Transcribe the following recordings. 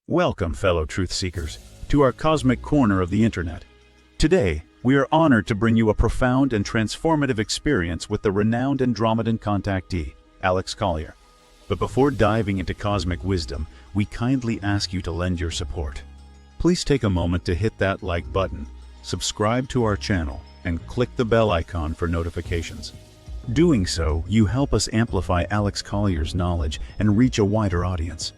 Welcome, fellow truth seekers, to our cosmic corner of the internet. Today, we are honored to bring you a profound and transformative experience with the renowned Andromedan contactee, Alex Collier. But before diving into cosmic wisdom, we kindly ask you to lend your support. Please take a moment to hit that like button, subscribe to our channel, and click the bell icon for notifications. Doing so, you help us amplify Alex Collier's knowledge and reach a wider audience.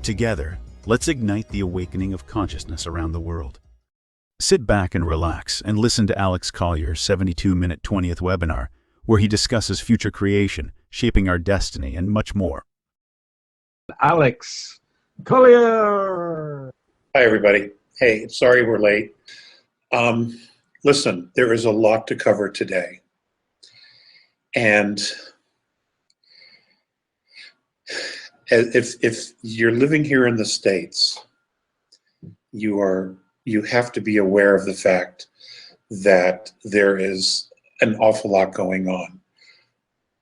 Together, let's ignite the awakening of consciousness around the world. Sit back and relax and listen to Alex Collier's 72-minute 20th webinar, where he discusses future creation, shaping our destiny, and much more. Alex Collier! Hi, everybody. Hey, sorry we're late. Listen, there is a lot to cover today. And if you're living here in the States, you have to be aware of the fact that there is an awful lot going on.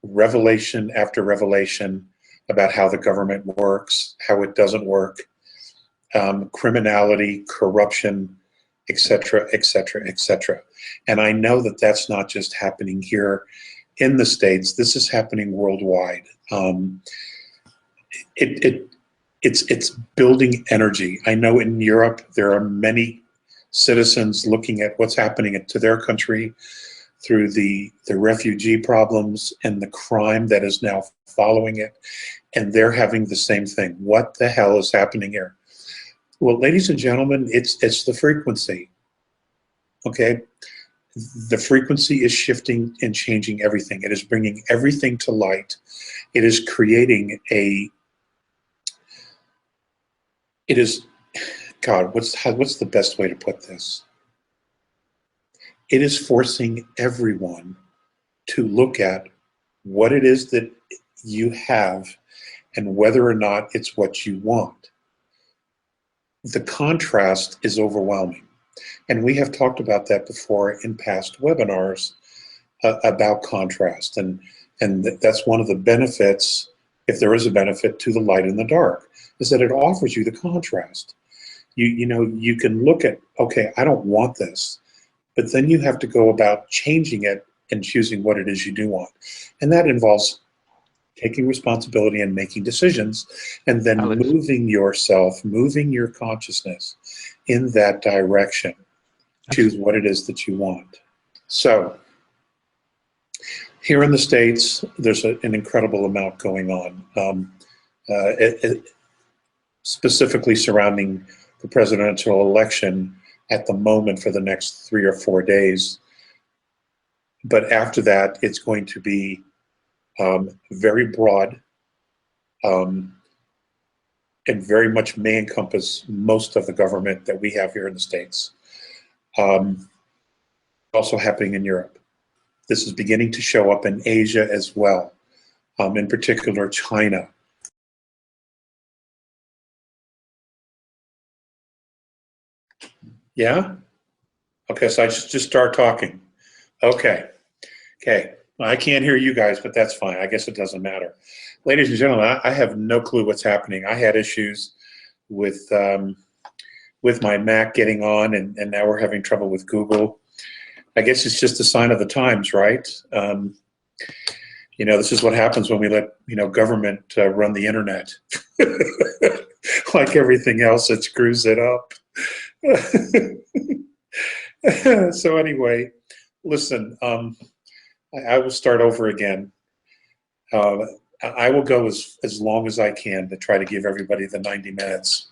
Revelation after revelation about how the government works, how it doesn't work, criminality, corruption, etc., etc., etc. And I know that that's not just happening here in the States. This is happening worldwide. It's building energy. I know in Europe there are many citizens looking at what's happening to their country through the refugee problems and the crime that is now following it, and they're having the same thing. What the hell is happening here? Well, ladies and gentlemen, it's the frequency. Okay, the frequency is shifting and changing everything. It is bringing everything to light. It is creating God, what's the best way to put this? It is forcing everyone to look at what it is that you have and whether or not it's what you want. The contrast is overwhelming. And we have talked about that before in past webinars about contrast. And that's one of the benefits, if there is a benefit to the light and the dark, is that it offers you the contrast. You know, you can look at, okay, I don't want this, but then you have to go about changing it and choosing what it is you do want. And that involves taking responsibility and making decisions, and then moving yourself, moving your consciousness in that direction. Choose what it is that you want. So here in the States, there's an incredible amount going on, specifically surrounding the presidential election at the moment for the next 3 or 4 days. But after that, it's going to be very broad, and very much may encompass most of the government that we have here in the States. Also happening in Europe. This is beginning to show up in Asia as well, in particular China. Yeah? Okay, so I just start talking. Okay. Well, I can't hear you guys, but that's fine. I guess it doesn't matter. Ladies and gentlemen, I have no clue what's happening. I had issues with my Mac getting on, and now we're having trouble with Google. I guess it's just a sign of the times, right? You know, this is what happens when we let, government run the internet. Like everything else, it screws it up. So anyway, listen, I will start over again. I will go as long as I can to try to give everybody the 90 minutes.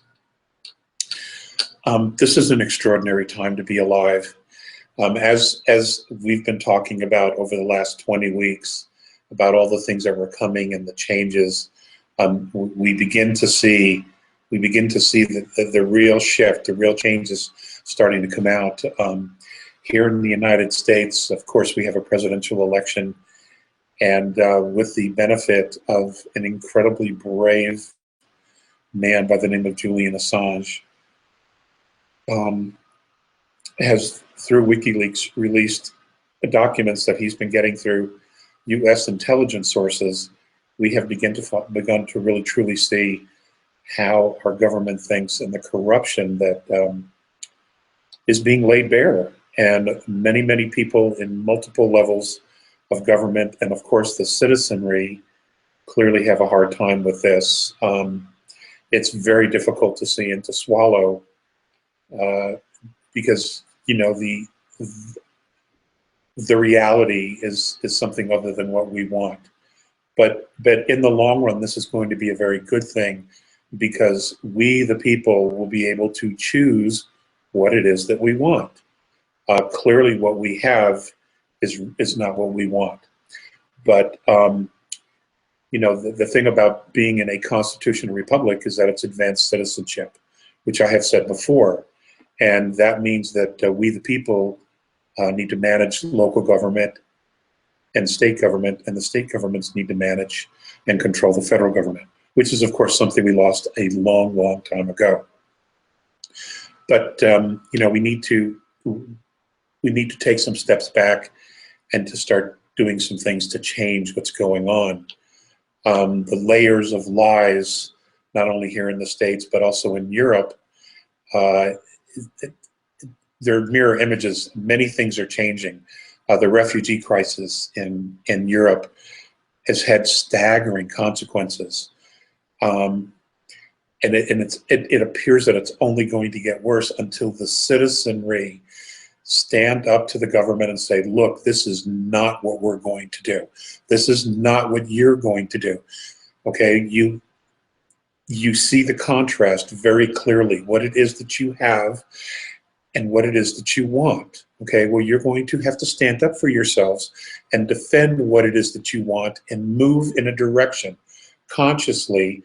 This is an extraordinary time to be alive. As we've been talking about over the last 20 weeks, about all the things that were coming and the changes, we begin to see the real shift, the real changes starting to come out. Here in the United States, of course, we have a presidential election, and with the benefit of an incredibly brave man by the name of Julian Assange, has, through WikiLeaks, released documents that he's been getting through U.S. intelligence sources. We have begun to really truly see how our government thinks and the corruption that is being laid bare. And many, many people in multiple levels of government, and of course the citizenry, clearly have a hard time with this. It's very difficult to see and to swallow because, you know, the reality is something other than what we want. But in the long run, this is going to be a very good thing, because we, the people, will be able to choose what it is that we want. Clearly, what we have is not what we want. But you know, the thing about being in a constitutional republic is that it's advanced citizenship, which I have said before, and that means that we, the people, need to manage local government and state government, and the state governments need to manage and control the federal government, which is, of course, something we lost a long, long time ago. But you know, we need to take some steps back and to start doing some things to change what's going on. The layers of lies, not only here in the States but also in Europe, they're mirror images. Many things are changing. The refugee crisis in Europe has had staggering consequences. And it appears that it's only going to get worse until the citizenry stand up to the government and say, look, this is not what we're going to do. This is not what you're going to do. Okay, you see the contrast very clearly, what it is that you have and what it is that you want. Okay, well, you're going to have to stand up for yourselves and defend what it is that you want and move in a direction consciously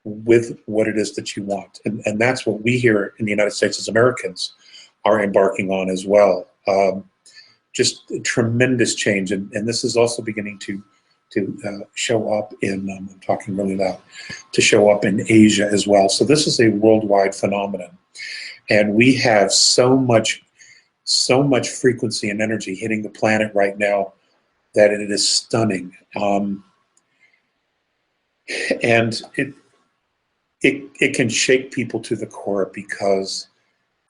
with what it is that you want. And that's what we here in the United States as Americans are embarking on as well. Just a tremendous change. And this is also beginning to show up in, I'm talking really loud, to show up in Asia as well. So this is a worldwide phenomenon. And we have so much frequency and energy hitting the planet right now that it is stunning. And it can shake people to the core, because,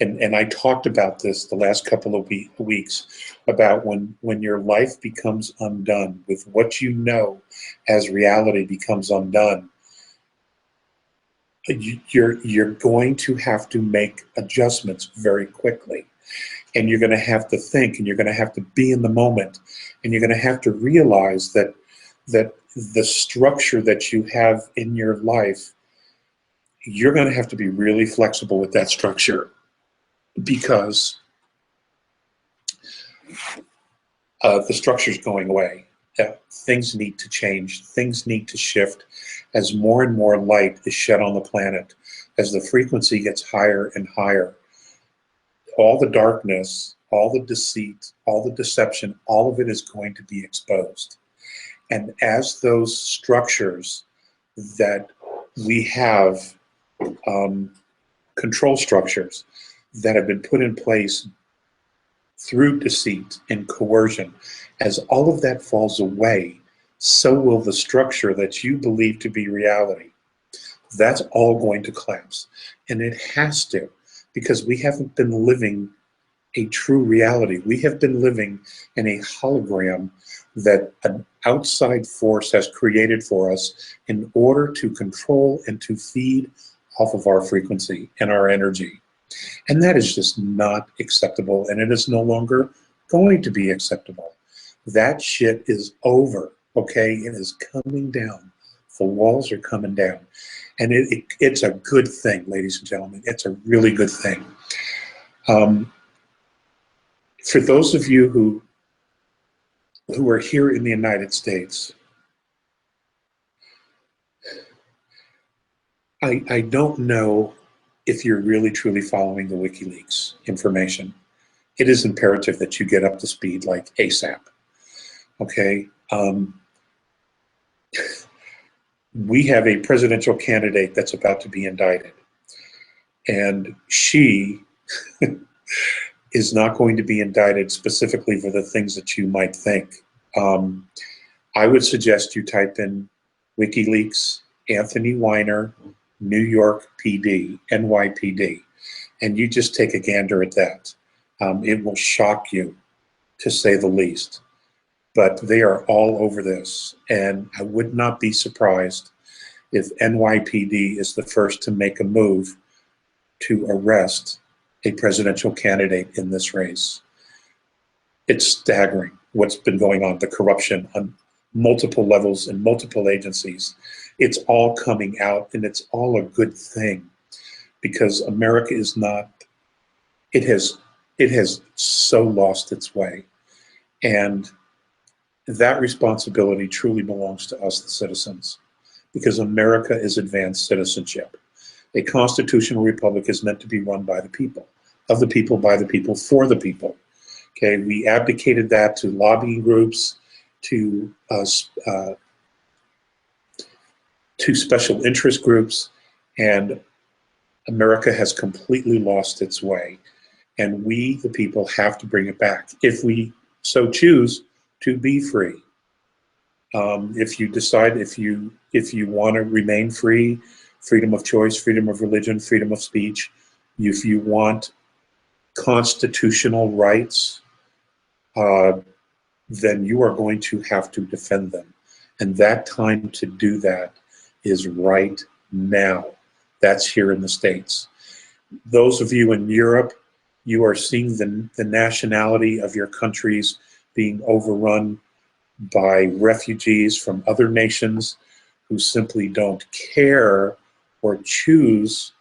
and I talked about this the last couple of weeks, about when your life becomes undone, with what you know as reality becomes undone, you're going to have to make adjustments very quickly. And you're going to have to think, and you're going to have to be in the moment, and you're going to have to realize that the structure that you have in your life, you're going to have to be really flexible with that structure, because the structure's going away. Things need to change. Things need to shift as more and more light is shed on the planet, as the frequency gets higher and higher. All the darkness, all the deceit, all the deception, all of it is going to be exposed. And as those structures that we have, control structures that have been put in place through deceit and coercion, as all of that falls away, so will the structure that you believe to be reality. That's all going to collapse. And it has to, because we haven't been living a true reality. We have been living in a hologram that an outside force has created for us in order to control and to feed off of our frequency and our energy. And that is just not acceptable, and it is no longer going to be acceptable. That shit is over, okay? It is coming down. The walls are coming down. And it's a good thing, ladies and gentlemen. It's a really good thing. For those of you who are here in the United States, I don't know if you're really truly following the WikiLeaks information. It is imperative that you get up to speed like ASAP, okay? We have a presidential candidate that's about to be indicted, and she is not going to be indicted specifically for the things that you might think. I would suggest you type in WikiLeaks, Anthony Weiner, New York PD, NYPD, and you just take a gander at that. It will shock you, to say the least. But they are all over this, and I would not be surprised if NYPD is the first to make a move to arrest a presidential candidate in this race. It's staggering what's been going on, the corruption on multiple levels and multiple agencies. It's all coming out, and it's all a good thing, because America is not, it has so lost its way. And that responsibility truly belongs to us, the citizens, because America is advanced citizenship. A constitutional republic is meant to be run by the people, of the people, by the people, for the people. Okay, we abdicated that to lobbying groups, to special interest groups, and America has completely lost its way. And we, the people, have to bring it back, if we so choose to be free. If you decide, if you want to remain free, freedom of choice, freedom of religion, freedom of speech, if you want constitutional rights, then you are going to have to defend them. And that time to do that is right now. That's here in the States. Those of you in Europe, you are seeing the nationality of your countries being overrun by refugees from other nations who simply don't care or choose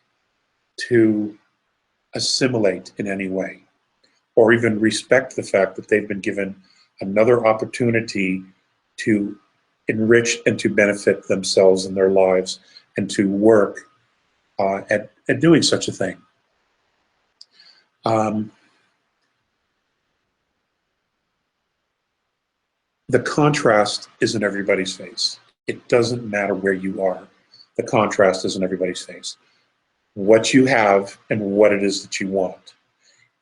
to assimilate in any way, or even respect the fact that they've been given another opportunity to enrich and to benefit themselves and their lives, and to work at doing such a thing. The contrast is in everybody's face. It doesn't matter where you are. The contrast is in everybody's face. What you have and what it is that you want.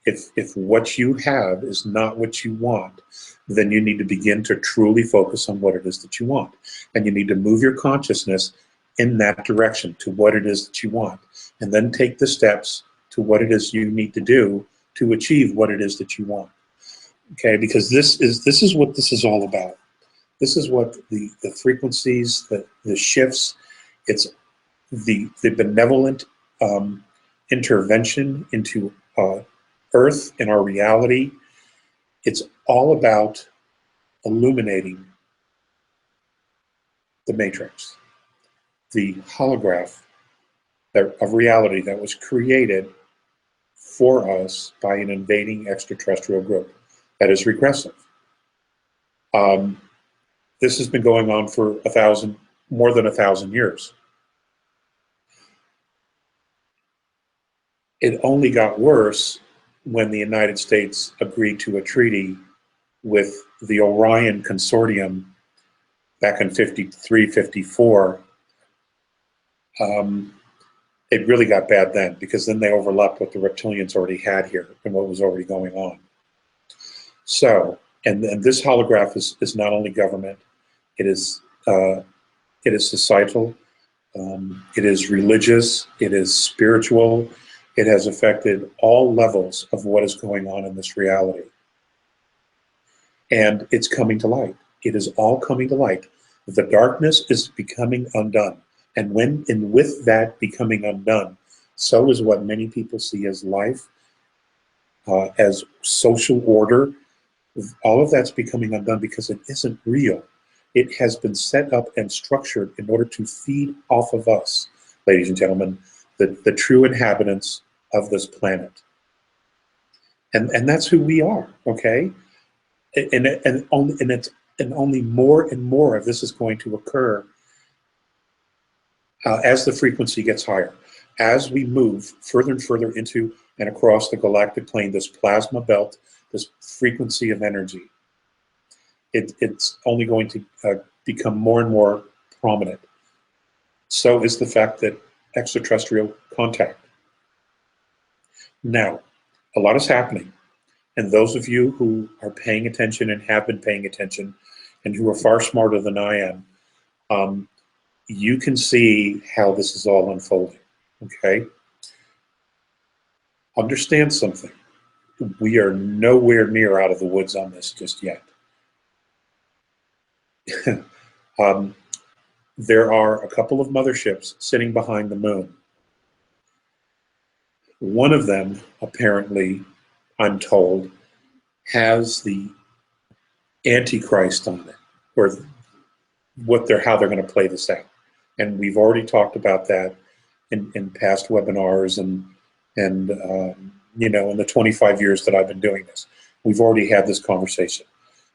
If what you have is not what you want, then you need to begin to truly focus on what it is that you want. And you need to move your consciousness in that direction to what it is that you want. And then take the steps to what it is you need to do to achieve what it is that you want. Okay, because this is what this is all about. This is what the frequencies, the shifts, it's the benevolent intervention into Earth and our reality. It's all about illuminating the matrix, the holograph of reality that was created for us by an invading extraterrestrial group that is regressive. This has been going on for more than 1,000 years. It only got worse when the United States agreed to a treaty with the Orion Consortium back in 53, 54. It really got bad then, because then they overlapped what the reptilians already had here and what was already going on. So, and this holograph is not only government, it is societal, it is religious, it is spiritual. It has affected all levels of what is going on in this reality. And it's coming to light. It is all coming to light. The darkness is becoming undone. And with that becoming undone, so is what many people see as life, as social order. All of that's becoming undone because it isn't real. It has been set up and structured in order to feed off of us, ladies and gentlemen, the true inhabitants of this planet. And that's who we are, okay? And only more and more of this is going to occur as the frequency gets higher. As we move further and further into and across the galactic plane, this plasma belt, this frequency of energy, it's only going to become more and more prominent. So is the fact that extraterrestrial contact. Now, a lot is happening. And those of you who are paying attention and have been paying attention, and who are far smarter than I am, you can see how this is all unfolding, okay? Understand something. We are nowhere near out of the woods on this just yet. There are a couple of motherships sitting behind the moon. One of them, apparently, I'm told, has the Antichrist on it, or how they're going to play this out. And we've already talked about that in past webinars and you know, in the 25 years that I've been doing this. We've already had this conversation.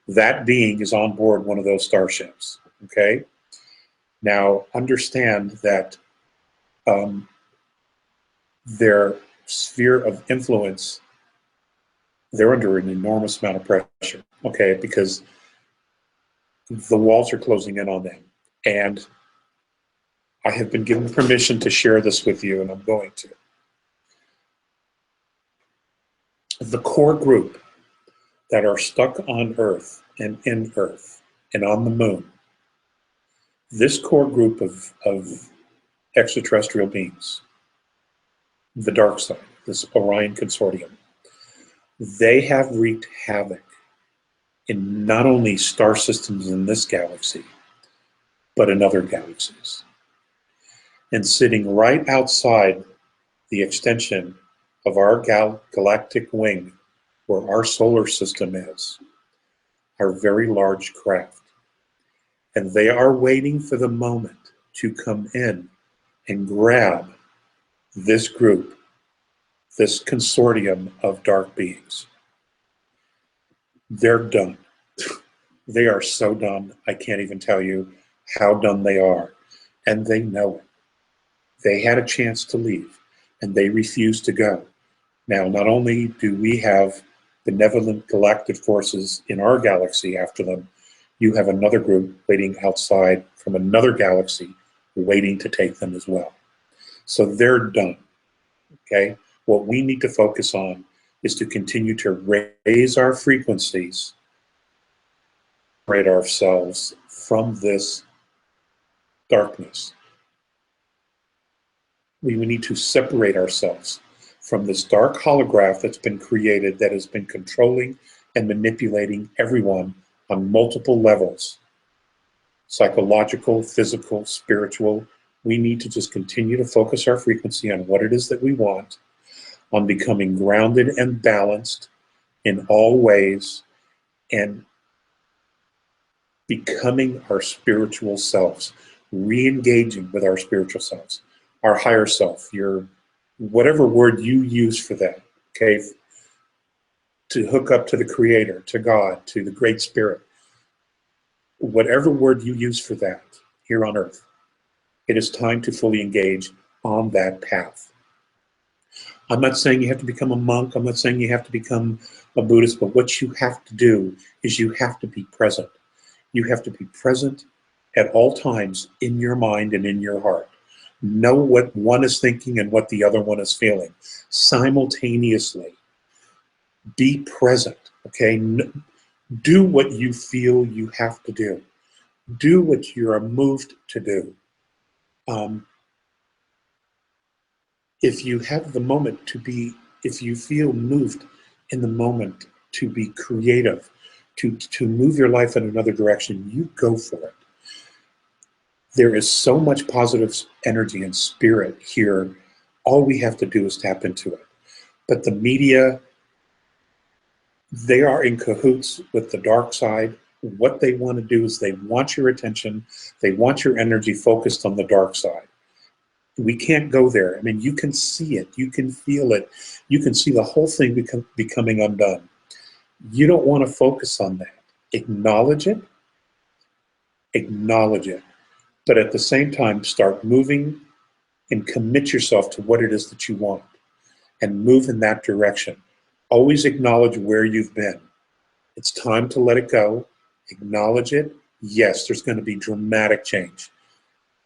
That being is on board one of those starships, okay? Now, understand that their sphere of influence, they're under an enormous amount of pressure, okay? Because the walls are closing in on them. And I have been given permission to share this with you, and I'm going to. The core group that are stuck on Earth and in Earth and on the moon, this core group of extraterrestrial beings, the dark side, this Orion consortium, they have wreaked havoc in not only star systems in this galaxy, but in other galaxies. And sitting right outside the extension of our galactic wing, where our solar system is, are very large craft. And they are waiting for the moment to come in and grab this group, this consortium of dark beings. They're done. They are so done, I can't even tell you how done they are. And they know it. They had a chance to leave, and they refused to go. Now, not only do we have benevolent galactic forces in our galaxy after them, you have another group waiting outside from another galaxy waiting to take them as well. So they're done, okay? What we need to focus on is to continue to raise our frequencies, separate ourselves from this darkness. We need to separate ourselves from this dark holograph that's been created, that has been controlling and manipulating everyone on multiple levels, psychological, physical, spiritual. We need to just continue to focus our frequency on what it is that we want, on becoming grounded and balanced in all ways, and becoming our spiritual selves, re-engaging with our spiritual selves, our higher self, your whatever word you use for that, okay? To hook up to the Creator, to God, to the Great Spirit, whatever word you use for that here on Earth, it is time to fully engage on that path. I'm not saying you have to become a monk. I'm not saying you have to become a Buddhist, but what you have to do is you have to be present. You have to be present at all times in your mind and in your heart. Know what one is thinking and what the other one is feeling simultaneously. Be present, okay? Do what you feel you have to do. Do what you are moved to do. If you have the moment to be, if you feel moved in the moment to be creative, to move your life in another direction, you go for it. There is so much positive energy and spirit here. All we have to do is tap into it. But the media, they are in cahoots with the dark side. What they want to do is they want your attention. They want your energy focused on the dark side. We can't go there. I mean, you can see it. You can feel it. You can see the whole thing becoming undone. You don't want to focus on that. Acknowledge it. Acknowledge it. But at the same time, start moving and commit yourself to what it is that you want and move in that direction. Always acknowledge where you've been. It's time to let it go. Acknowledge it. Yes, there's going to be dramatic change.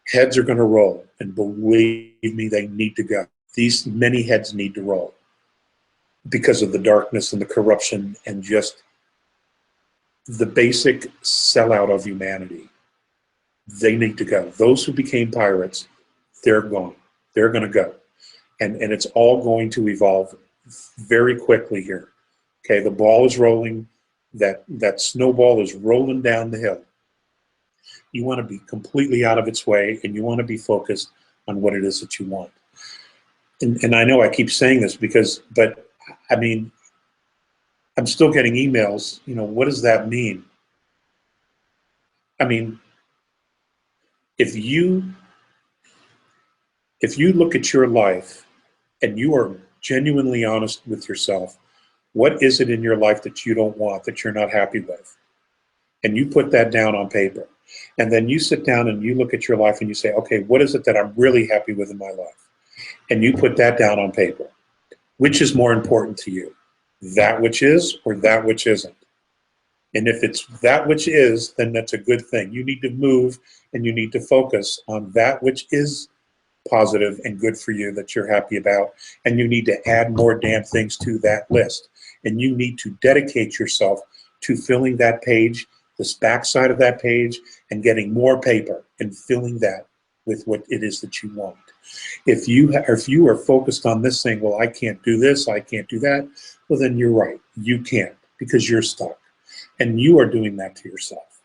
Heads are going to roll, and believe me, they need to go. These many heads need to roll because of the darkness and the corruption and just the basic sellout of humanity. they need to go. Those who became pirates, they're gone. They're going to go. And it's all going to evolve very quickly here. Okay, the ball is rolling. That snowball is rolling down the hill. You want to be completely out of its way, and you want to be focused on what it is that you want. And I know I keep saying this but I mean, I'm still getting emails, what does that mean? I mean, if you look at your life and you are genuinely honest with yourself, what is it in your life that you don't want, that you're not happy with? And you put that down on paper. And then you sit down and you look at your life and you say, okay, what is it that I'm really happy with in my life? And you put that down on paper. Which is more important to you? That which is or that which isn't? And if it's that which is, then that's a good thing. You need to move and you need to focus on that which is positive and good for you, that you're happy about, and you need to add more damn things to that list. And you need to dedicate yourself to filling that page, this backside of that page, and getting more paper and filling that with what it is that you want. If you are focused on this saying, well, I can't do this, I can't do that, well, then you're right. You can't, because you're stuck. And you are doing that to yourself.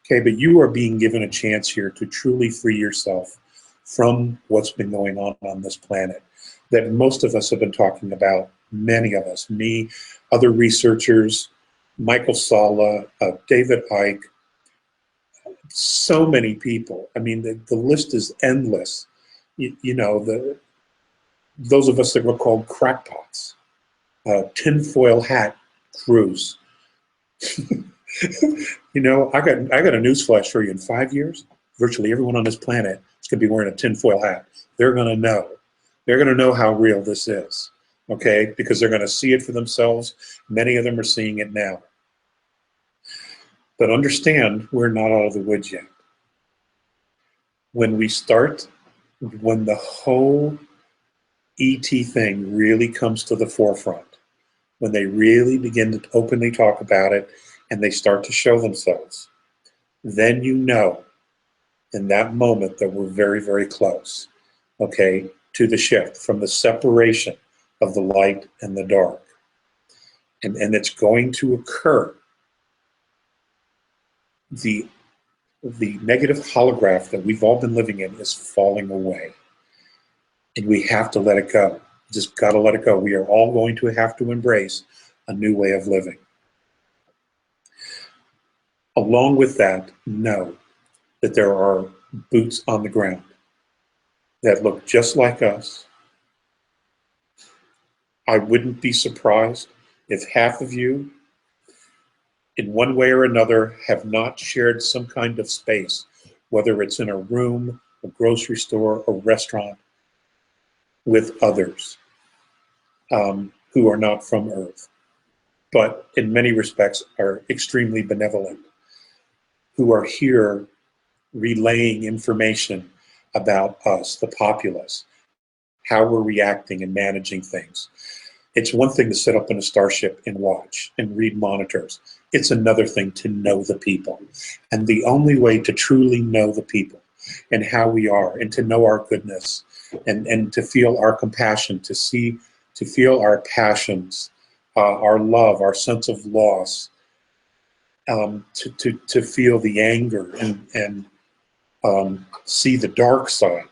Okay, but you are being given a chance here to truly free yourself from what's been going on this planet that most of us have been talking about, many of us, me, other researchers, Michael Salla, David Icke, so many people. I mean, the list is endless. Those of us that were called crackpots, tinfoil hat crews. I got a newsflash for you. In 5 years, virtually everyone on this planet is going to be wearing a tinfoil hat. They're going to know. They're going to know how real this is, okay? Because they're going to see it for themselves. Many of them are seeing it now. But understand, we're not out of the woods yet. When the whole ET thing really comes to the forefront, when they really begin to openly talk about it and they start to show themselves, then you know in that moment that we're very, very close, okay, to the shift from the separation of the light and the dark. And it's going to occur. The negative holograph that we've all been living in is falling away. And we have to let it go. Just got to let it go. We are all going to have to embrace a new way of living. Along with that, know that there are boots on the ground that look just like us. I wouldn't be surprised if half of you, in one way or another, have not shared some kind of space, whether it's in a room, a grocery store, a restaurant, with others who are not from Earth, but in many respects are extremely benevolent, who are here relaying information about us, the populace, how we're reacting and managing things. It's one thing to sit up in a starship and watch and read monitors. It's another thing to know the people. And the only way to truly know the people and how we are, and to know our goodness, and to feel our compassion, to feel our passions, our love, our sense of loss, to feel the anger and see the dark side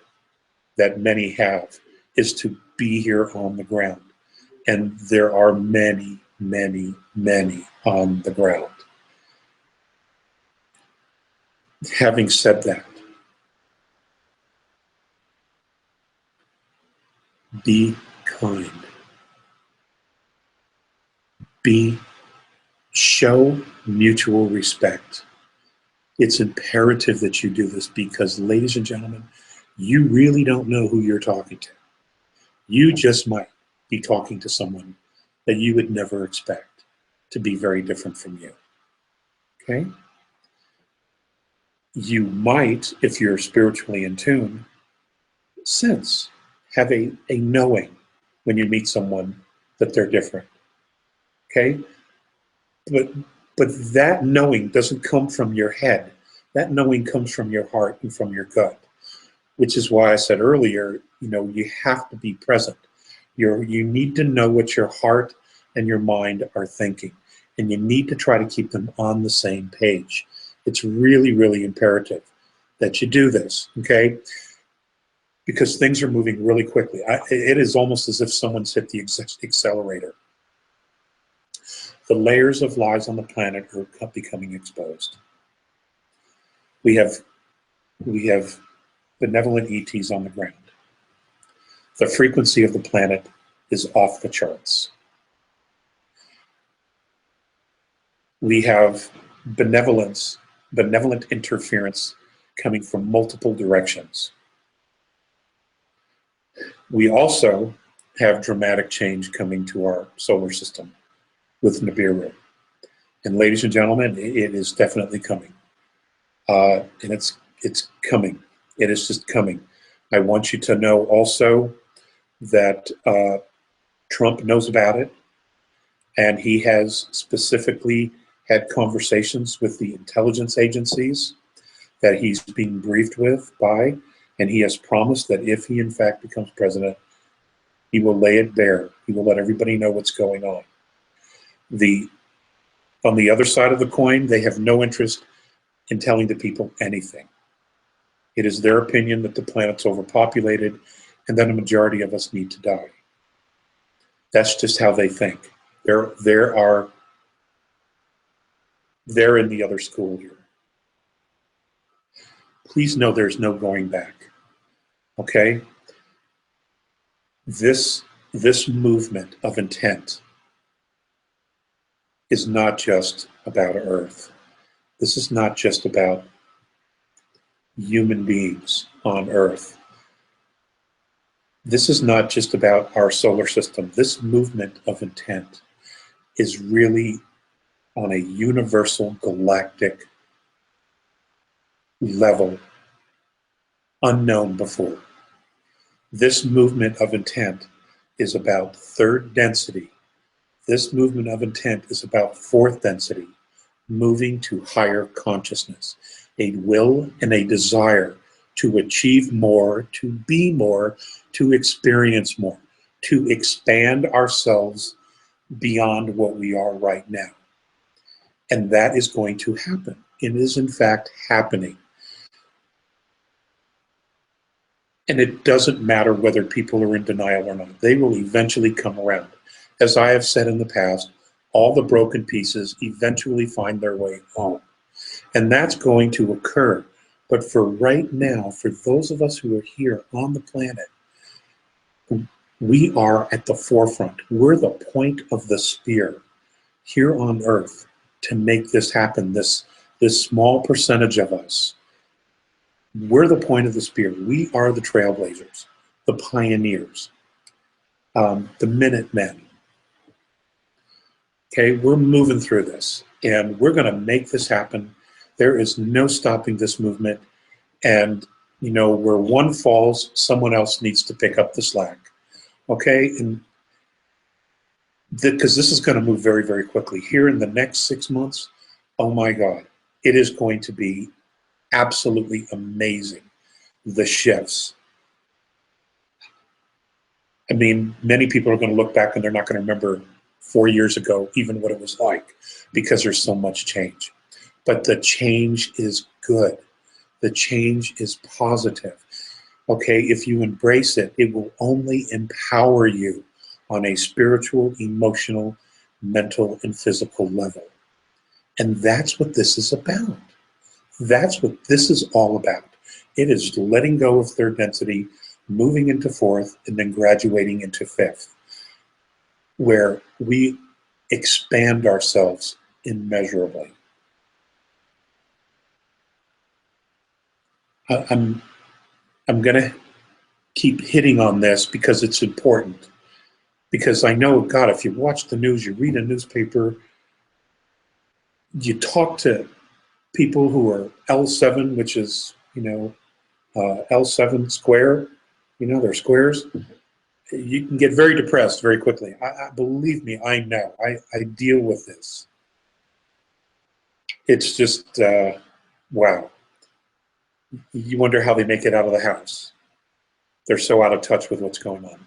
that many have, is to be here on the ground. And there are many, many, many on the ground. Having said that, be kind. Show mutual respect. It's imperative that you do this, because, ladies and gentlemen, you really don't know who you're talking to. You just might be talking to someone that you would never expect to be very different from you. Okay? You might, if you're spiritually in tune, have a knowing when you meet someone that they're different. Okay? But that knowing doesn't come from your head. That knowing comes from your heart and from your gut, which is why I said earlier, you know, you have to be present. You need to know what your heart and your mind are thinking, and you need to try to keep them on the same page. It's really, really imperative that you do this, okay? Because things are moving really quickly. It is almost as if someone's hit the accelerator. The layers of lies on the planet are becoming exposed. We have benevolent ETs on the ground. The frequency of the planet is off the charts. We have benevolent interference coming from multiple directions. We also have dramatic change coming to our solar system with Nibiru. And ladies and gentlemen, it is definitely coming. And it's coming. It is just coming. I want you to know also that Trump knows about it, and he has specifically had conversations with the intelligence agencies that he's being briefed with by, and he has promised that if he in fact becomes president, he will lay it bare. He will let everybody know what's going on. On the other side of the coin, they have no interest in telling the people anything. It is their opinion that the planet's overpopulated and that a majority of us need to die. That's just how they think. They're in the other school here. Please know there's no going back, okay? This movement of intent is not just about Earth. This is not just about human beings on Earth. This is not just about our solar system. This movement of intent is really on a universal galactic level, unknown before. This movement of intent is about third density. This movement of intent is about fourth density, moving to higher consciousness, a will and a desire to achieve more, to be more, to experience more, to expand ourselves beyond what we are right now. And that is going to happen. It is in fact happening. And it doesn't matter whether people are in denial or not. They will eventually come around. As I have said in the past, all the broken pieces eventually find their way home. And that's going to occur. But for right now, for those of us who are here on the planet, we are at the forefront. We're the point of the spear here on Earth to make this happen, this small percentage of us. We're the point of the spear. We are the trailblazers, the pioneers, the Minutemen. Okay, we're moving through this, and we're going to make this happen. There is no stopping this movement, and you know, where one falls, someone else needs to pick up the slack. Okay, and because this is going to move very, very quickly. Here in the next 6 months, oh my God, it is going to be absolutely amazing, the shifts. I mean, many people are going to look back and they're not going to remember 4 years ago even what it was like, because there's so much change. But the change is good. The change is positive. Okay, if you embrace it, it will only empower you on a spiritual, emotional, mental, and physical level. And that's what this is about. That's what this is all about. It is letting go of third density, moving into fourth, and then graduating into fifth, where we expand ourselves immeasurably. I'm going to keep hitting on this because it's important. Because I know, God, if you watch the news, you read a newspaper, you talk to people who are L7, which is, you know, L7 square, you know, they're squares. You can get very depressed very quickly. Believe me, I know. I deal with this. It's just, wow. you wonder how they make it out of the house. They're so out of touch with what's going on.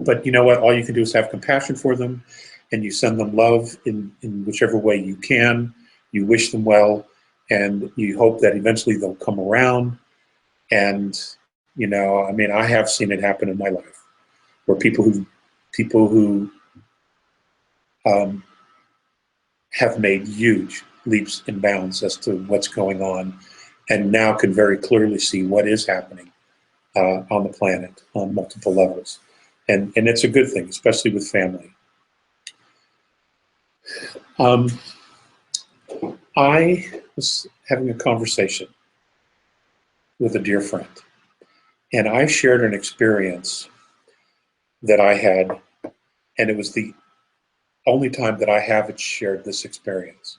But you know what? All you can do is have compassion for them, and you send them love in whichever way you can. You wish them well, and you hope that eventually they'll come around. And, you know, I mean, I have seen it happen in my life, where people who have made huge leaps and bounds as to what's going on, and now can very clearly see what is happening on the planet on multiple levels. And it's a good thing, especially with family. I was having a conversation with a dear friend, and I shared an experience that I had, and it was the only time that I haven't shared this experience.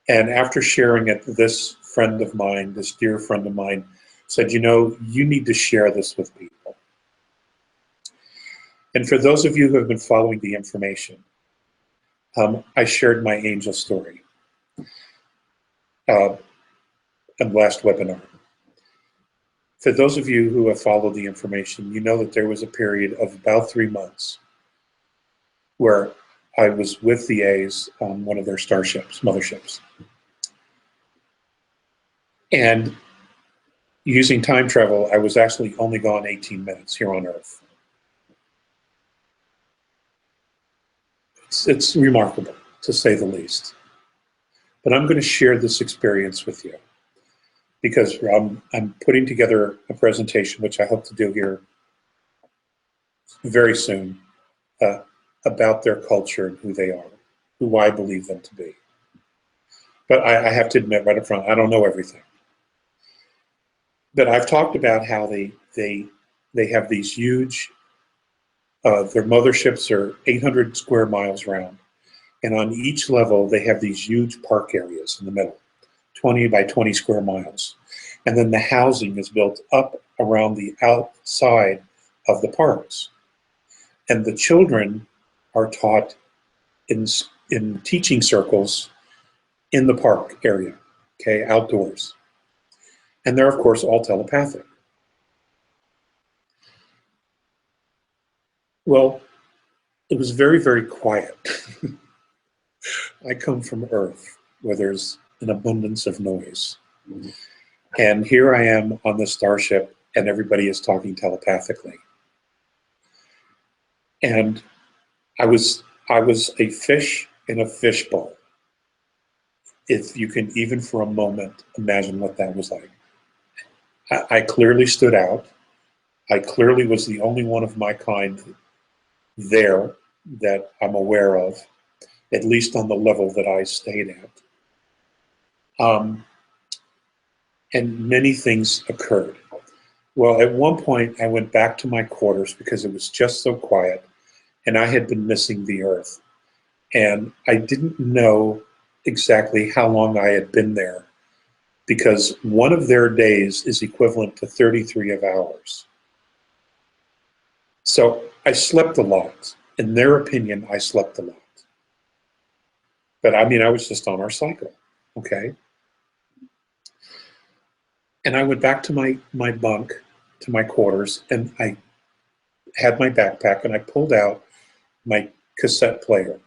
And after sharing it, this friend of mine, this dear friend of mine, said, you know, you need to share this with people. And for those of you who have been following the information, I shared my angel story in the last webinar. For those of you who have followed the information, you know that there was a period of about 3 months where I was with the A's on one of their starships, motherships. And using time travel, I was actually only gone 18 minutes here on Earth. It's remarkable, to say the least. But I'm going to share this experience with you because I'm putting together a presentation, which I hope to do here very soon, about their culture and who they are, who I believe them to be. But I have to admit right up front, I don't know everything. But I've talked about how they have these huge, their motherships are 800 square miles round. And on each level, they have these huge park areas in the middle, 20 by 20 square miles. And then the housing is built up around the outside of the parks. And the children are taught in teaching circles in the park area, okay, outdoors. And they're, of course, all telepathic. Well, it was very, very quiet. I come from Earth, where there's an abundance of noise. And here I am on the starship, and everybody is talking telepathically. And I was a fish in a fishbowl. If you can even for a moment imagine what that was like. I clearly stood out. I clearly was the only one of my kind there that I'm aware of, at least on the level that I stayed at. And many things occurred. Well, at one point I went back to my quarters because it was just so quiet, and I had been missing the Earth. And I didn't know exactly how long I had been there, because one of their days is equivalent to 33 of ours. So I slept a lot. In their opinion, I slept a lot. But I mean, I was just on our cycle, okay? And I went back to my bunk, to my quarters, and I had my backpack, and I pulled out my cassette player.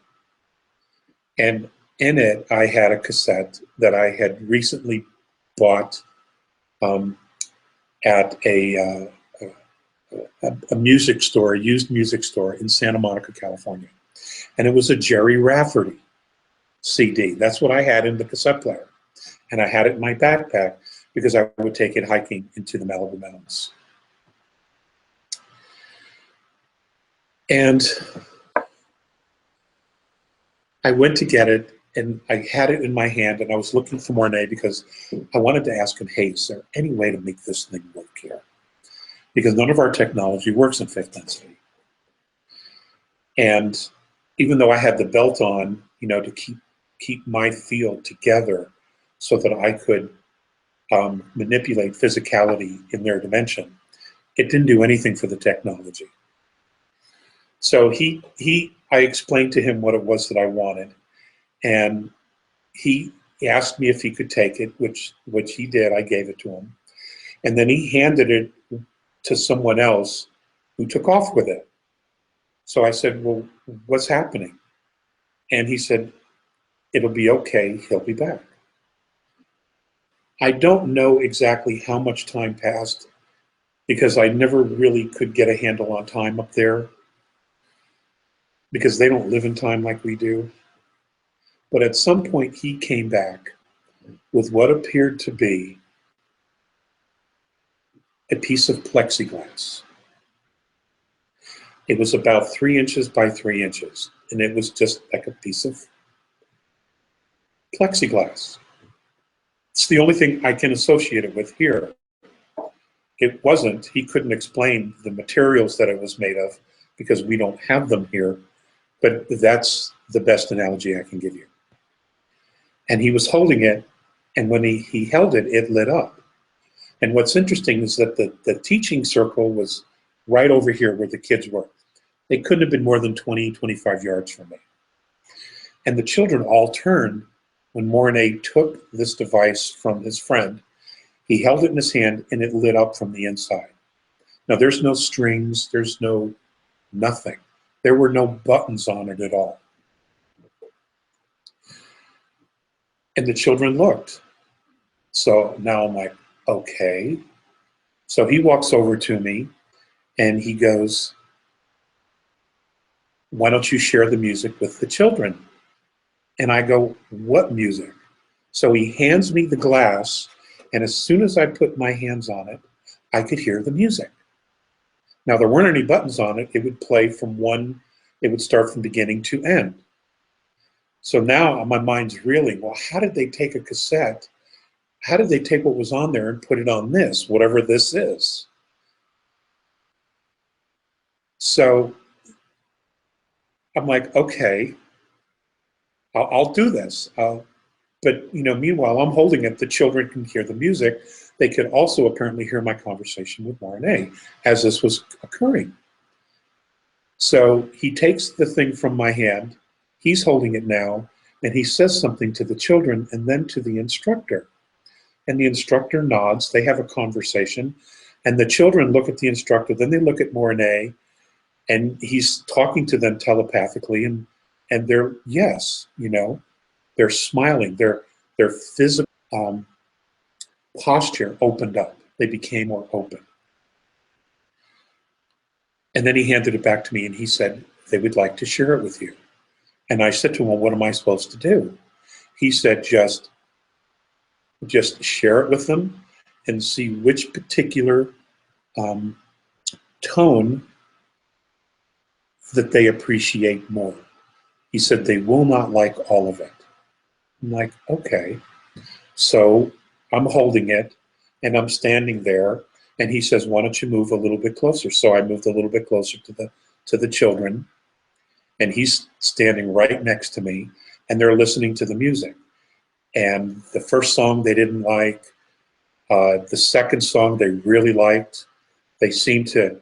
And in it, I had a cassette that I had recently bought at a music store, a used music store in Santa Monica, California. And it was a Jerry Rafferty CD. That's what I had in the cassette player. And I had it in my backpack because I would take it hiking into the Malibu Mountains. And I went to get it, and I had it in my hand, and I was looking for Mornay because I wanted to ask him, hey, is there any way to make this thing work here? Because none of our technology works in fifth density. And even though I had the belt on, you know, to keep my field together so that I could manipulate physicality in their dimension, it didn't do anything for the technology. So I explained to him what it was that I wanted, and he He asked me if he could take it, which he did. I gave it to him. And then he handed it to someone else who took off with it. So I said, well, what's happening? And he said, it'll be okay, he'll be back. I don't know exactly how much time passed because I never really could get a handle on time up there because they don't live in time like we do. But at some point he came back with what appeared to be a piece of plexiglass. It was about 3 inches by 3 inches, and it was just like a piece of plexiglass. It's the only thing I can associate it with here. It wasn't, he couldn't explain the materials that it was made of because we don't have them here, but that's the best analogy I can give you. And he was holding it, and when he held it, it lit up. And what's interesting is that the teaching circle was right over here where the kids were. They couldn't have been more than 20, 25 yards from me. And the children all turned when Mornay took this device from his friend. He held it in his hand and it lit up from the inside. Now there's no strings, there's no nothing. There were no buttons on it at all. And the children looked. So now I'm like, okay. So he walks over to me and he goes, why don't you share the music with the children? And I go, what music? So he hands me the glass, and as soon as I put my hands on it, I could hear the music. Now there weren't any buttons on it. It would play from one, it would start from beginning to end. So now my mind's reeling, well, how did they take a cassette? How did they take what was on there and put it on this, whatever this is? So I'm like, okay, I'll do this. But meanwhile, I'm holding it. The children can hear the music. They could also apparently hear my conversation with Mornay as this was occurring. So he takes the thing from my hand. He's holding it now, and he says something to the children and then to the instructor. And the instructor nods. They have a conversation, and the children look at the instructor. Then they look at Mornay. And he's talking to them telepathically, and they're, yes, they're smiling. Their physical posture opened up. They became more open. And then he handed it back to me, and he said, they would like to share it with you. And I said to him, well, what am I supposed to do? He said, just share it with them and see which particular tone that they appreciate more. He said they will not like all of it. I'm like, okay. So I'm holding it and I'm standing there, and he says, why don't you move a little bit closer? So I moved a little bit closer to the children, and he's standing right next to me, and they're listening to the music. And the first song they didn't like, the second song they really liked. They seemed to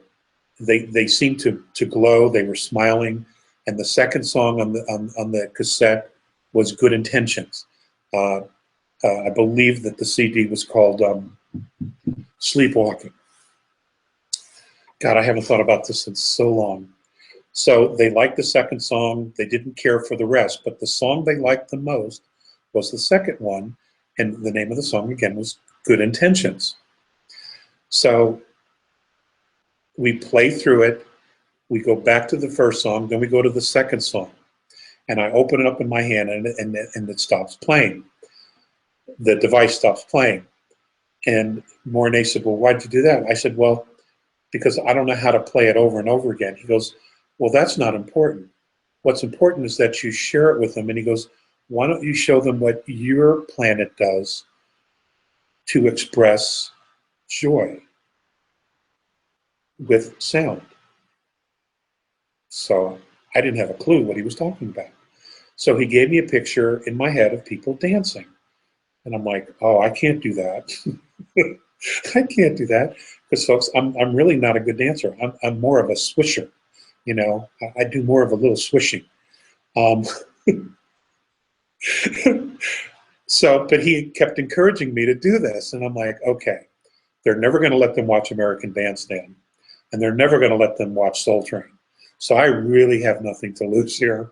glow. They were smiling, and the second song on the cassette was Good Intentions. I believe that the CD was called Sleepwalking. God, I haven't thought about this in so long. So they liked the second song. They didn't care for the rest, but the song they liked the most was the second one, and the name of the song again was Good Intentions. So we play through it, we go back to the first song, then we go to the second song. And I open it up in my hand, and it stops playing. The device stops playing. And Mornay said, well, why'd you do that? I said, well, because I don't know how to play it over and over again. He goes, well, that's not important. What's important is that you share it with them. And he goes, why don't you show them what your planet does to express joy with sound? So I didn't have a clue what he was talking about. So he gave me a picture in my head of people dancing. And I'm like, oh, I can't do that. I can't do that. Because folks, I'm really not a good dancer. I'm more of a swisher. I do more of a little swishing. So, but he kept encouraging me to do this, and I'm like, okay, they're never going to let them watch American Bandstand, and they're never going to let them watch Soul Train. So I really have nothing to lose here.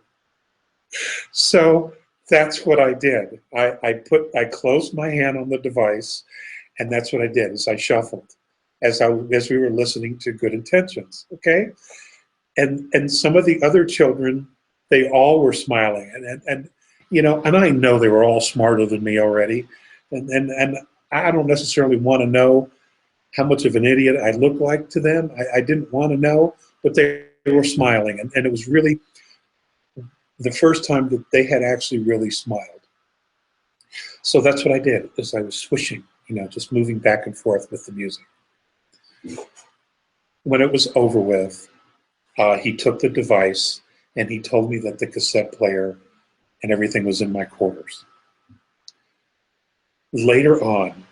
So that's what I did. I closed my hand on the device, and that's what I did. Is I shuffled as we were listening to Good Intentions. Okay, and some of the other children, they all were smiling, and you know, and I know they were all smarter than me already, and I don't necessarily want to know how much of an idiot I look like to them. I didn't want to know, but they were smiling, and it was really the first time that they had actually really smiled. So that's what I did, is I was swishing, you know, just moving back and forth with the music. When it was over with, he took the device and he told me that the cassette player and everything was in my quarters. Later on,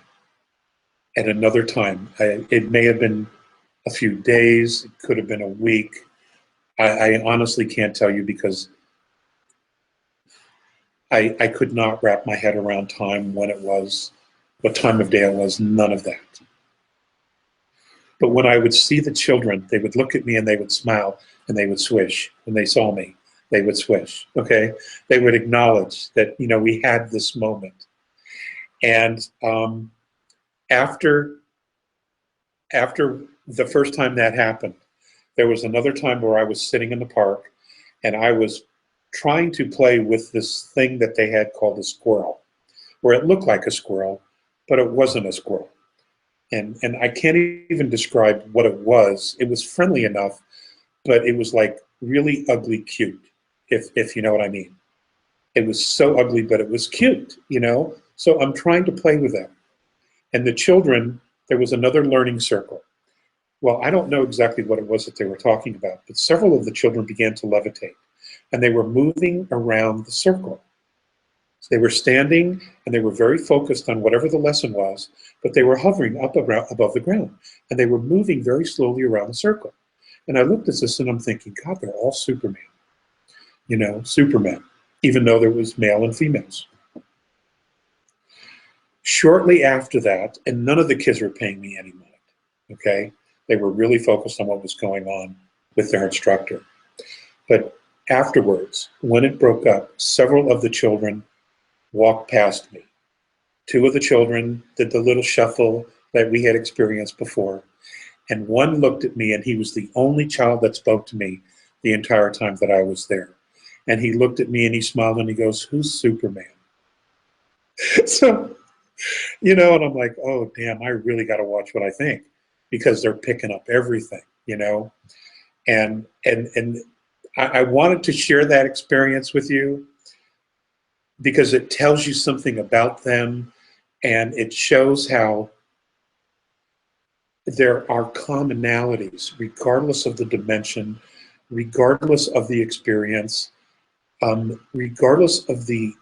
at another time, it may have been a few days, it could have been a week. I honestly can't tell you, because I could not wrap my head around time, when it was, what time of day it was, none of that. But when I would see the children, they would look at me and they would smile and they would swish. When they saw me, they would swish, okay? They would acknowledge that, you know, we had this moment. And after the first time that happened, there was another time where I was sitting in the park and I was trying to play with this thing that they had called a squirrel, where it looked like a squirrel, but it wasn't a squirrel. And I can't even describe what it was. It was friendly enough, but it was like really ugly cute, if you know what I mean. It was so ugly, but it was cute, you know? So I'm trying to play with them. And the children, there was another learning circle. Well, I don't know exactly what it was that they were talking about, but several of the children began to levitate, and they were moving around the circle. So they were standing and they were very focused on whatever the lesson was, but they were hovering up above the ground, and they were moving very slowly around the circle. And I looked at this and I'm thinking, God, they're all Superman, you know, Superman, even though there was male and females. Shortly after that, and none of the kids were paying me any mind, okay? They were really focused on what was going on with their instructor. But afterwards, when it broke up, several of the children walked past me. Two of the children did the little shuffle that we had experienced before, and one looked at me, and he was the only child that spoke to me the entire time that I was there. And he looked at me and he smiled and he goes, "Who's Superman?" So, you know, and I'm like, oh, damn, I really got to watch what I think, because they're picking up everything, you know. And I wanted to share that experience with you, because it tells you something about them, and it shows how there are commonalities, regardless of the dimension, regardless of the experience, regardless of the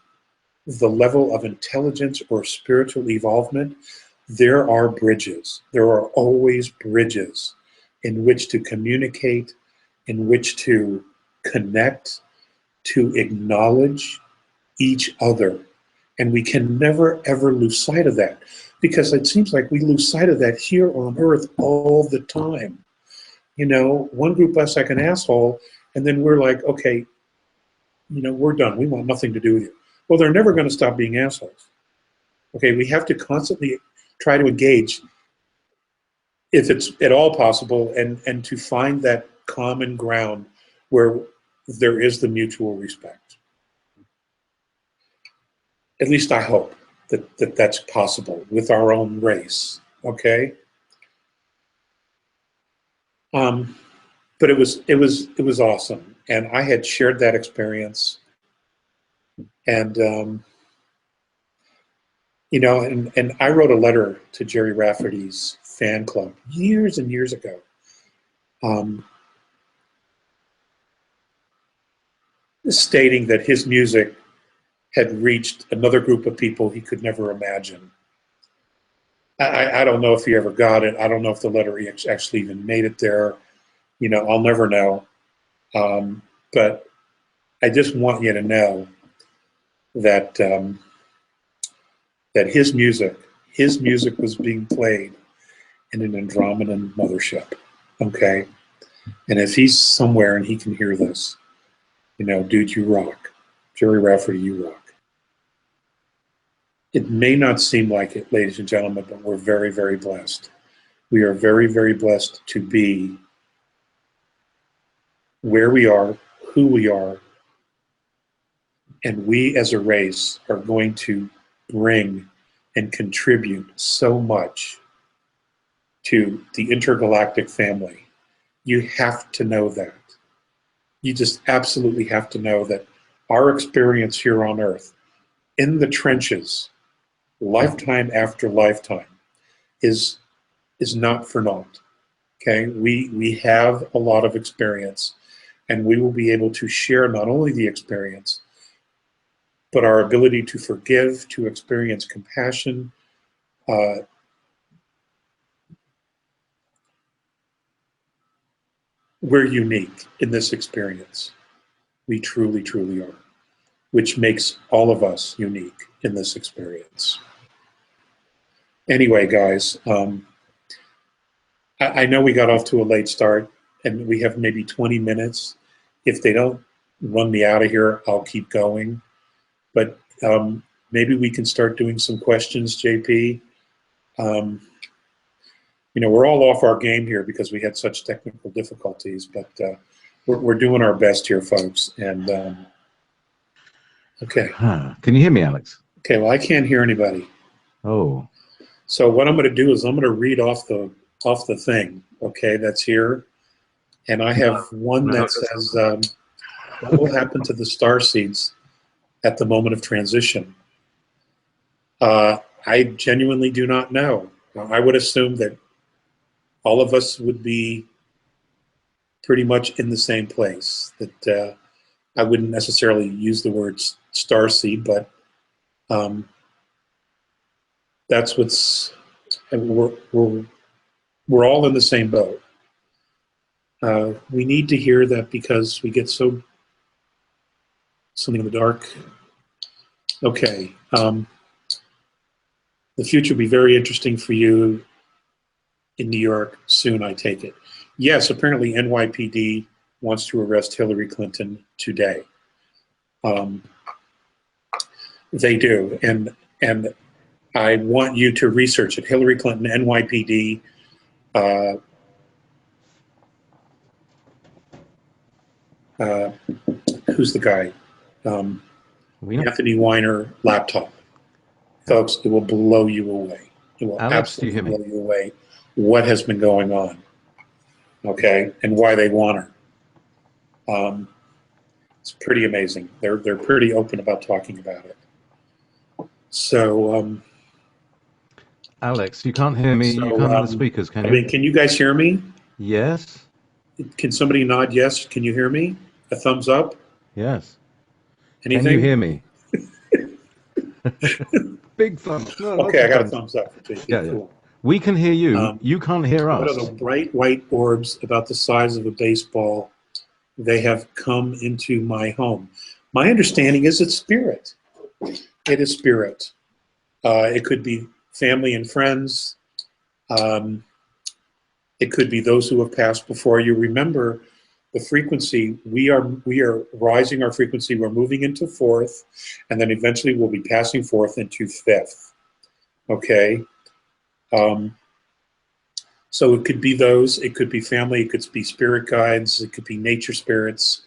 level of intelligence or spiritual evolvement. There are bridges. There are always bridges in which to communicate, in which to connect, to acknowledge each other. And we can never, ever lose sight of that, because it seems like we lose sight of that here on Earth all the time. You know, one group acts like an asshole, and then we're like, okay, you know, we're done. We want nothing to do with you. Well, they're never going to stop being assholes. Okay, we have to constantly try to engage, if it's at all possible, and to find that common ground where there is the mutual respect. At least I hope that that's possible with our own race, okay? But it was awesome, and I had shared that experience, and you know, and I wrote a letter to Jerry Rafferty's fan club years and years ago, stating that his music had reached another group of people he could never imagine. I don't know if he ever got it. I don't know if the letter actually even made it there. You know, I'll never know. But I just want you to know that that his music was being played in an Andromedan mothership, okay? And if he's somewhere and he can hear this, you know, dude, you rock. Jerry Rafferty, you rock. It may not seem like it, ladies and gentlemen, but we're very, very blessed. We are very, very blessed to be where we are, who we are, and we as a race are going to bring and contribute so much to the intergalactic family. You have to know that. You just absolutely have to know that our experience here on Earth, in the trenches, lifetime after lifetime, is not for naught. Okay, we have a lot of experience, and we will be able to share not only the experience, but our ability to forgive, to experience compassion. We're unique in this experience. We truly, truly are, which makes all of us unique in this experience. Anyway, guys, I know we got off to a late start, and we have maybe 20 minutes. If they don't run me out of here, I'll keep going. But maybe we can start doing some questions, JP. You know, we're all off our game here because we had such technical difficulties, but we're doing our best here, folks. And okay. Can you hear me, Alex? Okay, well, I can't hear anybody. Oh. So what I'm going to do is I'm going to read off the thing, okay, that's here. And I have one that says, what will happen to the star seeds at the moment of transition? I genuinely do not know. I would assume that all of us would be pretty much in the same place. That I wouldn't necessarily use the word starseed, but that's what's. We're all in the same boat. We need to hear that because we get something in the dark. Okay. The future will be very interesting for you in New York soon, I take it. Yes, apparently NYPD wants to arrest Hillary Clinton today. They do, and I want you to research it. Hillary Clinton, NYPD. Who's the guy? Anthony Weiner laptop. Folks, it will blow you away. It will absolutely blow you away what has been going on, okay, and why they want her. It's pretty amazing. They're pretty open about talking about it. So, Alex, you can't hear me. You can't hear the speakers, can you? I mean, can you guys hear me? Yes. Can somebody nod yes? Can you hear me? A thumbs up? Yes. Anything? Can you hear me? Big thumbs. No, okay, I got a thumbs up. Yeah, cool. Yeah. We can hear you. You can't hear us. What are the bright white orbs about the size of a baseball? They have come into my home. My understanding is it's spirit. It is spirit. It could be family and friends. It could be those who have passed before you. Remember the frequency. We are rising our frequency. We're moving into fourth, and then eventually we'll be passing forth into fifth. Okay. So it could be those. It could be family. It could be spirit guides. It could be nature spirits.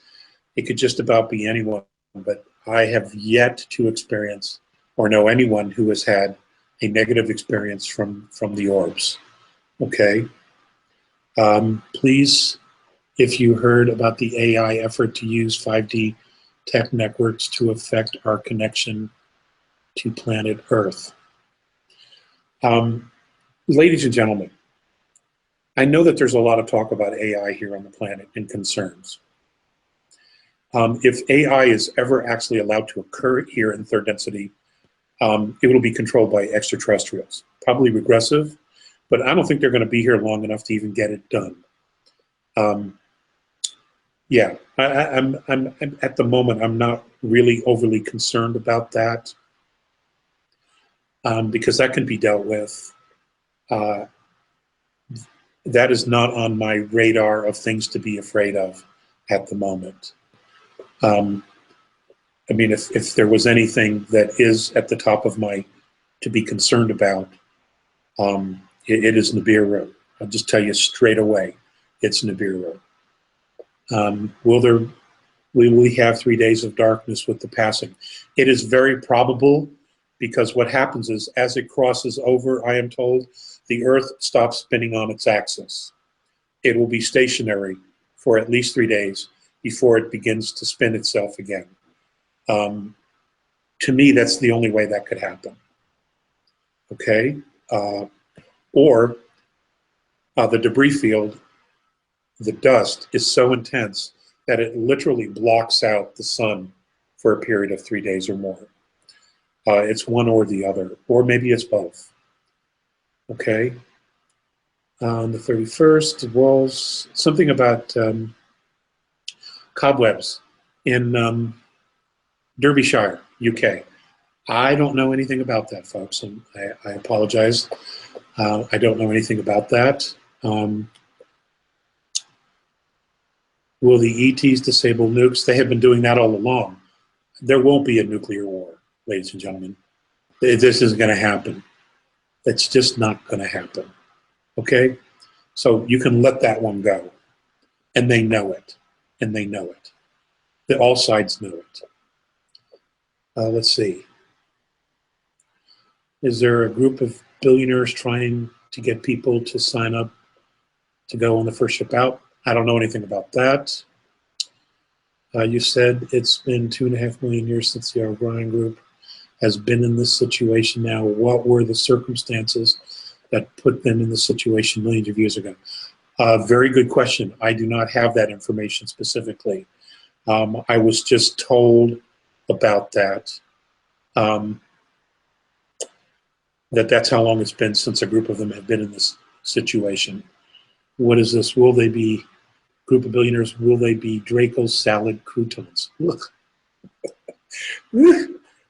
It could just about be anyone. But I have yet to experience or know anyone who has had a negative experience from the orbs. Okay. Please, if you heard about the AI effort to use 5D tech networks to affect our connection to planet Earth. Ladies and gentlemen, I know that there's a lot of talk about AI here on the planet and concerns. If AI is ever actually allowed to occur here in third density, it will be controlled by extraterrestrials, probably regressive, but I don't think they're going to be here long enough to even get it done. Yeah, I'm at the moment, I'm not really overly concerned about that. because that can be dealt with. That is not on my radar of things to be afraid of at the moment. I mean, if there was anything that is at the top of my to be concerned about, it is Nibiru. I'll just tell you straight away, it's Nibiru. Will we have 3 days of darkness with the passing? It is very probable, because what happens is, as it crosses over, I am told, the Earth stops spinning on its axis. It will be stationary for at least 3 days before it begins to spin itself again. To me, that's the only way that could happen. Okay? Or the debris field, the dust, is so intense that it literally blocks out the sun for a period of 3 days or more. It's one or the other, or maybe it's both. Okay? On the 31st, it was something about cobwebs in Derbyshire, UK. I don't know anything about that, folks, and I apologize. I don't know anything about that. Will the ETs disable nukes? They have been doing that all along. There won't be a nuclear war, ladies and gentlemen. This isn't going to happen. It's just not going to happen. Okay? So you can let that one go. And they know it. And they know it. All sides know it. Let's see. Is there a group of billionaires trying to get people to sign up to go on the first ship out? I don't know anything about that. You said it's been 2.5 million years since the O'Brien group has been in this situation now. What were the circumstances that put them in this situation millions of years ago? Very good question. I do not have that information specifically. I was just told about that. That's how long it's been since a group of them have been in this situation. What is this? Will they be, group of billionaires, will they be Draco's salad croutons? Look.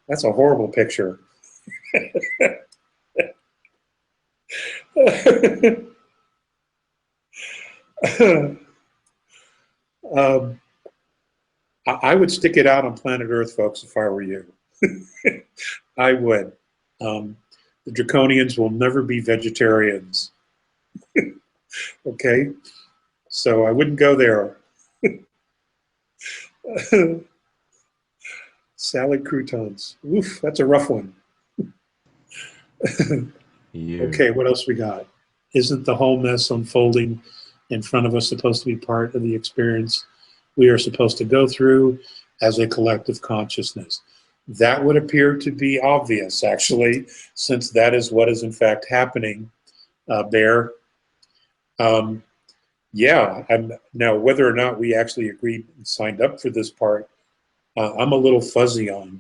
That's a horrible picture. I would stick it out on planet Earth, folks, if I were you. I would. The Draconians will never be vegetarians. Okay? So I wouldn't go there. Salad croutons. Oof, that's a rough one. Okay, what else we got? Isn't the whole mess unfolding in front of us supposed to be part of the experience we are supposed to go through as a collective consciousness? That would appear to be obvious, actually, since that is what is in fact happening, Bear. Yeah, now whether or not we actually agreed and signed up for this part, I'm a little fuzzy on,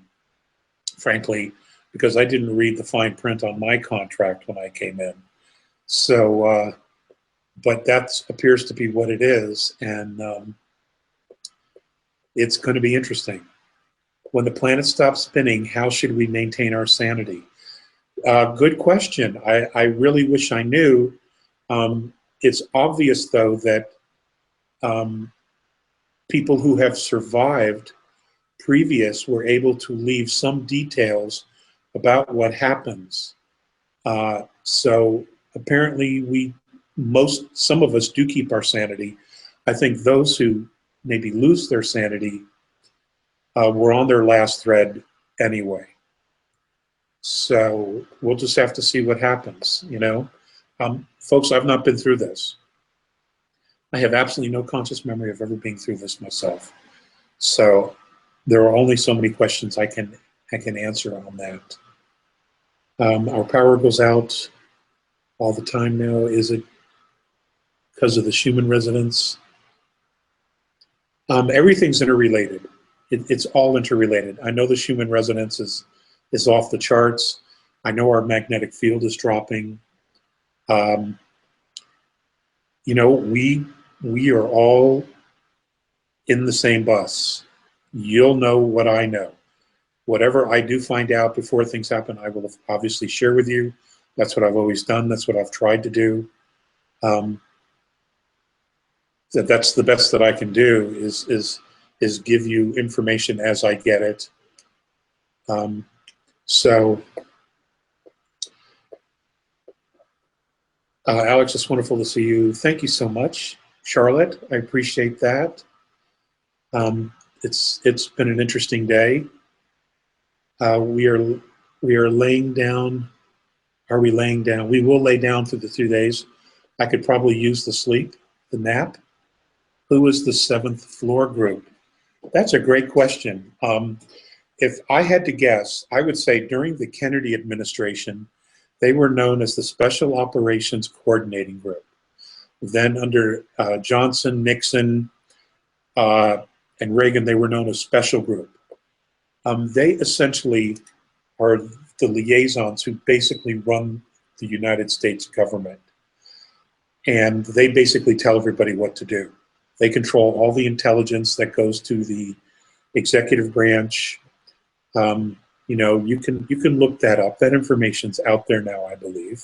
frankly, because I didn't read the fine print on my contract when I came in. So, but that appears to be what it is, and it's going to be interesting. When the planet stops spinning, how should we maintain our sanity? Good question. I really wish I knew. It's obvious, though, that people who have survived previous were able to leave some details about what happens. So apparently some of us do keep our sanity. I think those who maybe lose their sanity were on their last thread anyway. So we'll just have to see what happens, you know. Folks, I've not been through this. I have absolutely no conscious memory of ever being through this myself. So there are only so many questions I can answer on that. Our power goes out all the time now. Is it because of the Schumann resonance? Everything's interrelated. It's all interrelated. I know the Schumann resonance is off the charts. I know our magnetic field is dropping. You know, we are all in the same bus. You'll know what I know. Whatever I do find out before things happen, I will obviously share with you. That's what I've always done. That's what I've tried to do. That's the best that I can do is give you information as I get it. Alex, it's wonderful to see you. Thank you so much, Charlotte. I appreciate that. It's been an interesting day. We are laying down. Are we laying down? We will lay down for the 2 days. I could probably use the sleep, the nap. Who is the 7th floor group? That's a great question. If I had to guess, I would say during the Kennedy administration, they were known as the Special Operations Coordinating Group. Then under Johnson, Nixon, and Reagan, they were known as Special Group. They essentially are the liaisons who basically run the United States government. And they basically tell everybody what to do. They control all the intelligence that goes to the executive branch. You know, you can look that up. That information's out there now, I believe.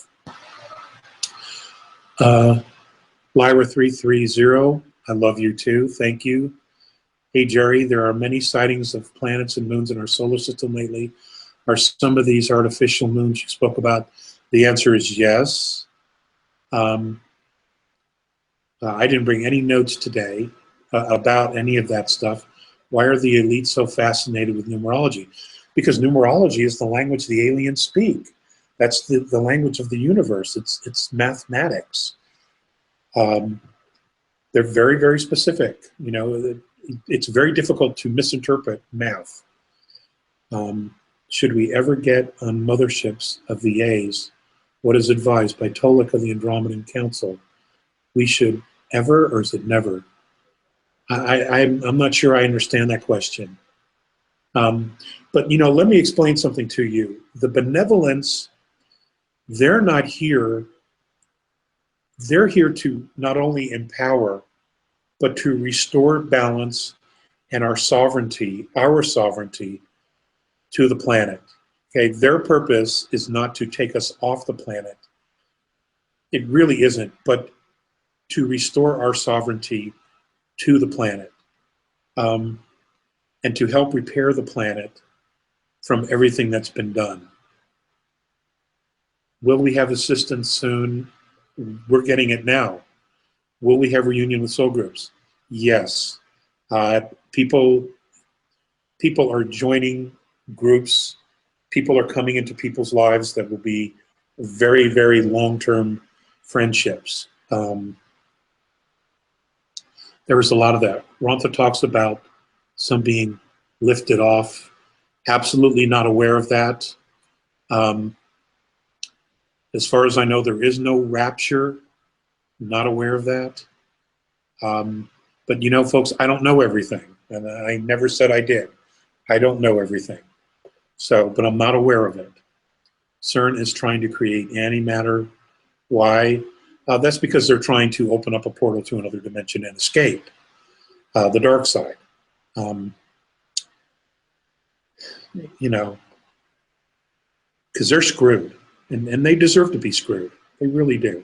Lyra 330, I love you too. Thank you. Hey Jerry, there are many sightings of planets and moons in our solar system lately. Are some of these artificial moons you spoke about? The answer is yes. I didn't bring any notes today about any of that stuff. Why are the elites so fascinated with numerology? Because numerology is the language the aliens speak. That's the language of the universe. It's mathematics. They're very, very specific. You know, it's very difficult to misinterpret math. Should we ever get on motherships of VAs, what is advised by Tolek of the Andromedan Council? We should ever, or is it never? I'm not sure I understand that question. But, you know, let me explain something to you. The benevolence, they're not here. They're here to not only empower, but to restore balance and our sovereignty to the planet. Okay, their purpose is not to take us off the planet. It really isn't, but to restore our sovereignty to the planet, and to help repair the planet from everything that's been done. Will we have assistance soon? We're getting it now. Will we have reunion with soul groups? Yes. People are joining groups. People are coming into people's lives that will be very, very long-term friendships. There was a lot of that. Rontha talks about some being lifted off. Absolutely not aware of that. As far as I know, there is no rapture. Not aware of that. But you know, folks, I don't know everything. And I never said I did. I don't know everything. So, but I'm not aware of it. CERN is trying to create antimatter. Why? That's because they're trying to open up a portal to another dimension and escape the dark side. You know, because they're screwed, and they deserve to be screwed. They really do.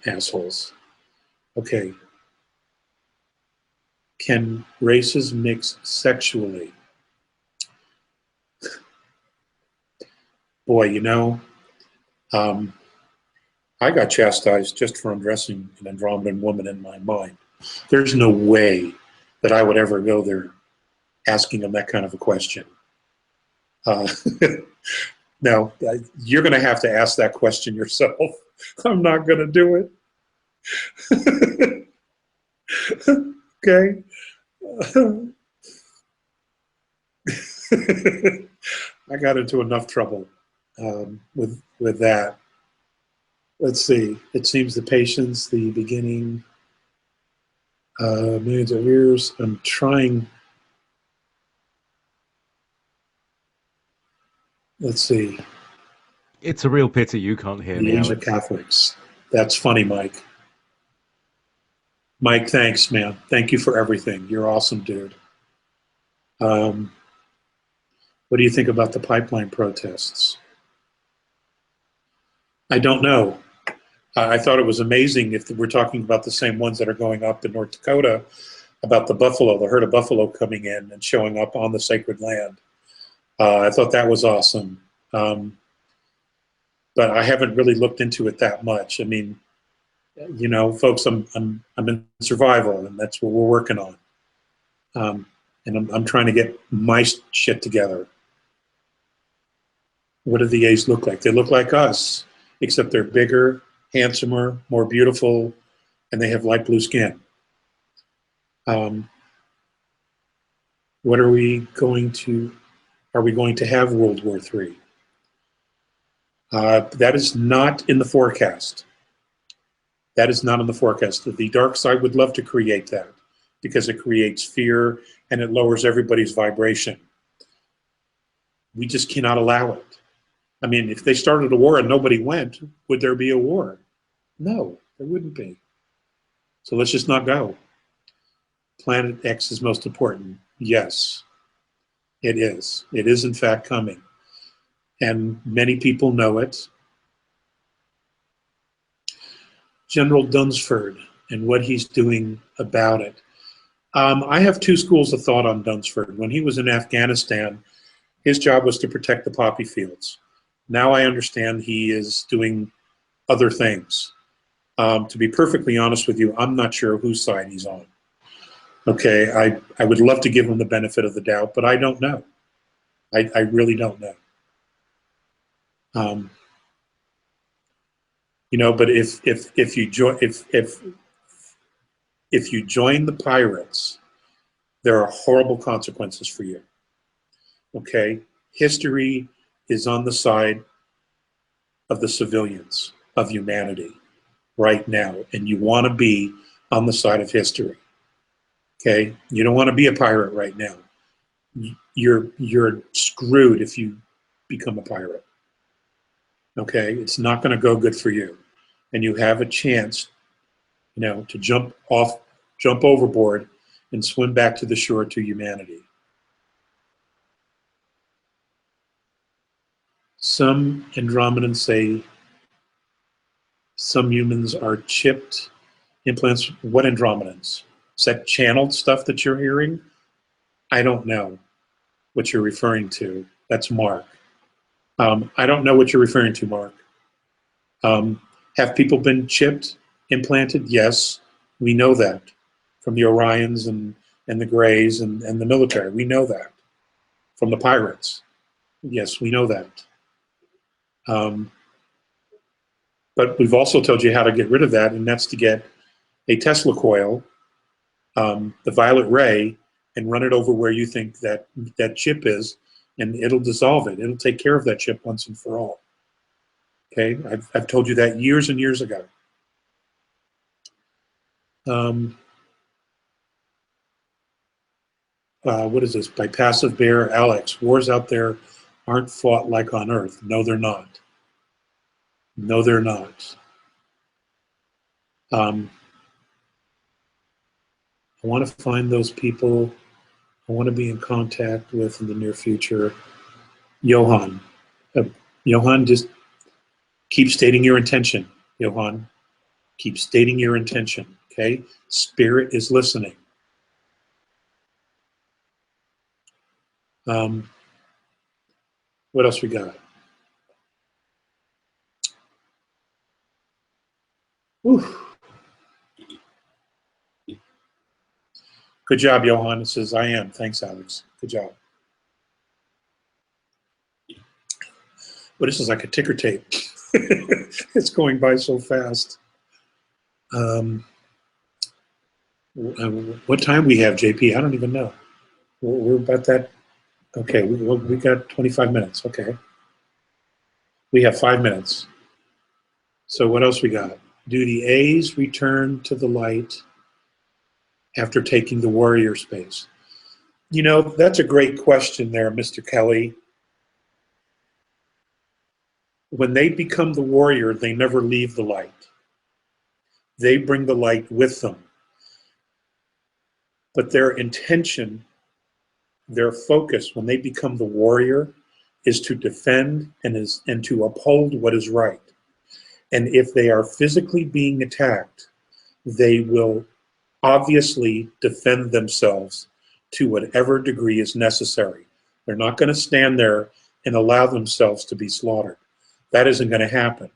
Assholes. Okay. Can races mix sexually? Boy, you know, I got chastised just for undressing an Andromedan woman in my mind. There's no way that I would ever go there asking them that kind of a question. No, you're going to have to ask that question yourself. I'm not going to do it. Okay. I got into enough trouble with that. Let's see. It seems the patience, the beginning, millions of years. I'm trying. Let's see. It's a real pity you can't hear me, The Age of Alex. Catholics. That's funny, Mike. Mike, thanks, man. Thank you for everything. You're awesome, dude. What do you think about the pipeline protests? I don't know. I thought it was amazing if we're talking about the same ones that are going up in North Dakota about the buffalo, the herd of buffalo coming in and showing up on the sacred land. I thought that was awesome. But I haven't really looked into it that much. I mean, you know, folks, I'm in survival, and that's what we're working on. And I'm trying to get my shit together. What do the A's look like? They look like us, except they're bigger, handsomer, more beautiful, and they have light blue skin. What are we going to have World War III? That is not in the forecast. That is not in the forecast. The dark side would love to create that because it creates fear and it lowers everybody's vibration. We just cannot allow it. I mean, if they started a war and nobody went, would there be a war? No, there wouldn't be. So let's just not go. Planet X is most important. Yes, it is. It is in fact coming. And many people know it. General Dunsford and what he's doing about it. I have two schools of thought on Dunsford. When he was in Afghanistan, his job was to protect the poppy fields. Now I understand he is doing other things. To be perfectly honest with you, I'm not sure whose side he's on. Okay, I would love to give him the benefit of the doubt, but I don't know. I really don't know. You know, but if you join the pirates, there are horrible consequences for you. Okay, history is on the side of the civilians, of humanity, right now, and you want to be on the side of history. Okay, you don't want to be a pirate right now. You're screwed if you become a pirate. Okay, it's not going to go good for you, and you have a chance, you know, to jump overboard, and swim back to the shore to humanity. Some Andromedans say some humans are chipped implants. What Andromedans? Is that channeled stuff that you're hearing? I don't know what you're referring to. That's Mark. I don't know what you're referring to, Mark. Have people been chipped, implanted? Yes, we know that from the Orions and the Greys and the military. We know that. From the pirates. Yes, we know that. But we've also told you how to get rid of that, and that's to get a Tesla coil, the violet ray, and run it over where you think that chip is, and it'll dissolve it. It'll take care of that chip once and for all. Okay, I've told you that years and years ago. What is this? By Passive Bear, Alex. Wars out there aren't fought like on Earth. No, they're not. No, they're not. I want to find those people I want to be in contact with in the near future. Johan. Johan, just keep stating your intention. Johan, keep stating your intention, okay? Spirit is listening. What else we got? Whew. Good job, Johan. It says, I am. Thanks, Alex. Good job. But this is like a ticker tape. It's going by so fast. What time we have, JP? I don't even know. We're about that. Okay, we got 25 minutes. Okay. We have 5 minutes. So what else we got? Do the A's return to the light after taking the warrior space? You know, that's a great question there, Mr. Kelly. When they become the warrior, they never leave the light. They bring the light with them. But their intention their focus when they become the warrior is to defend and to uphold what is right. And if they are physically being attacked, they will obviously defend themselves to whatever degree is necessary. They're not going to stand there and allow themselves to be slaughtered. That isn't going to happen.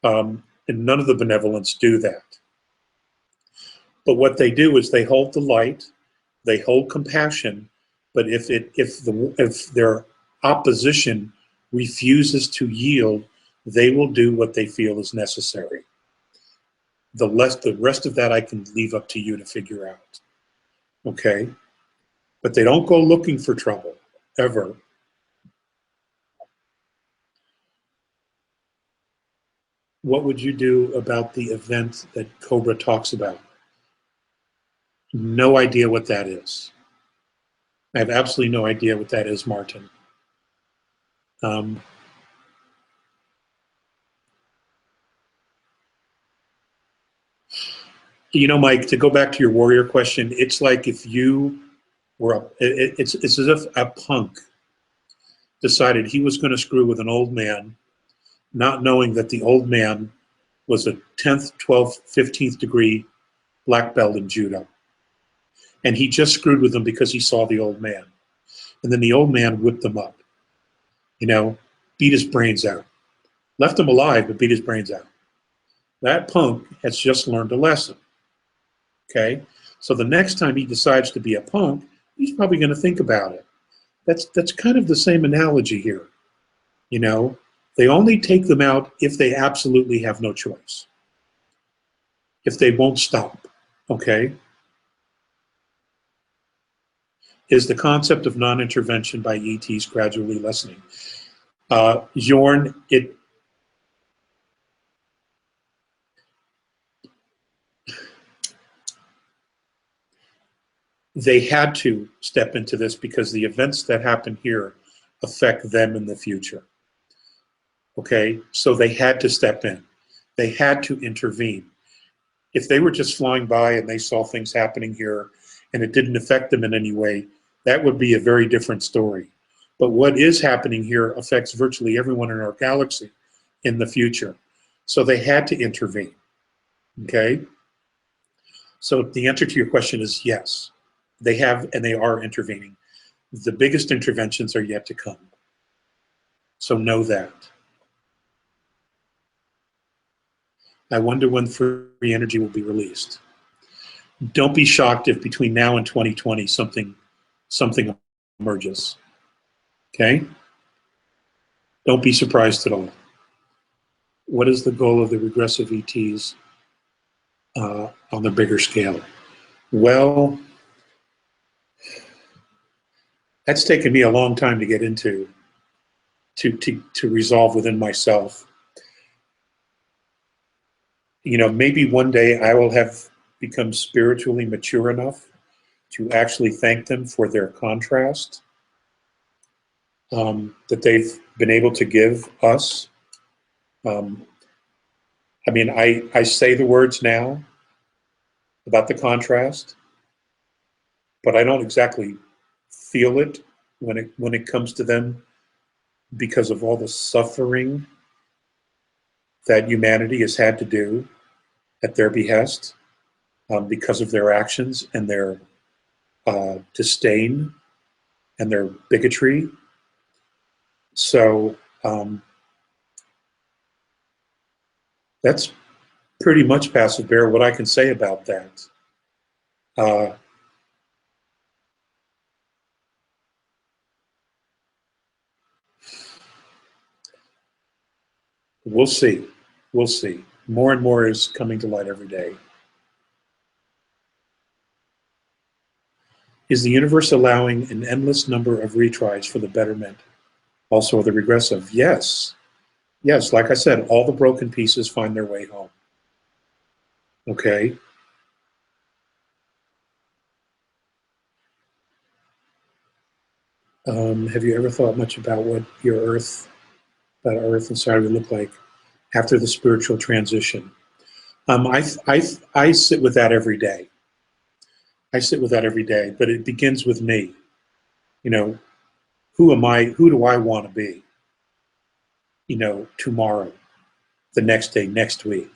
And none of the benevolents do that. But what they do is they hold the light, they hold compassion, but if their opposition refuses to yield, they will do what they feel is necessary. The rest of that I can leave up to you to figure out. Okay? But they don't go looking for trouble, ever. What would you do about the event that Cobra talks about? No idea what that is. I have absolutely no idea what that is, Martin. You know, Mike, to go back to your warrior question, it's like if you were, it's as if a punk decided he was going to screw with an old man, not knowing that the old man was a 10th, 12th, 15th degree black belt in judo. And he just screwed with them because he saw the old man. And then the old man whipped him up, you know, beat his brains out. Left him alive, but beat his brains out. That punk has just learned a lesson. Okay? So the next time he decides to be a punk, he's probably going to think about it. That's kind of the same analogy here. You know, they only take them out if they absolutely have no choice. If they won't stop. Okay? Is the concept of non-intervention by ETs gradually lessening? Jorn, they had to step into this because the events that happen here affect them in the future. Okay, so they had to step in. They had to intervene. If they were just flying by and they saw things happening here and it didn't affect them in any way, that would be a very different story. But what is happening here affects virtually everyone in our galaxy in the future. So they had to intervene. Okay? So the answer to your question is yes. They have and they are intervening. The biggest interventions are yet to come. So know that. I wonder when free energy will be released. Don't be shocked if between now and 2020 something emerges. Okay? Don't be surprised at all. What is the goal of the regressive ETs on the bigger scale? Well, that's taken me a long time to get into, to resolve within myself. You know, maybe one day I will have become spiritually mature enough to actually thank them for their contrast that they've been able to give us. I mean, I say the words now about the contrast, but I don't exactly feel it when it comes to them because of all the suffering that humanity has had to do at their behest because of their actions and their disdain and their bigotry. So that's pretty much, Passive Bear, what I can say about that. We'll see. We'll see. More and more is coming to light every day. Is the universe allowing an endless number of retries for the betterment, also the regressive? Yes. Yes, like I said, all the broken pieces find their way home. Okay? Have you ever thought much about what your Earth and Saturn would look like after the spiritual transition? I sit with that every day. I sit with that every day, but it begins with me. You know, who am I? Who do I want to be? You know, tomorrow, the next day, next week.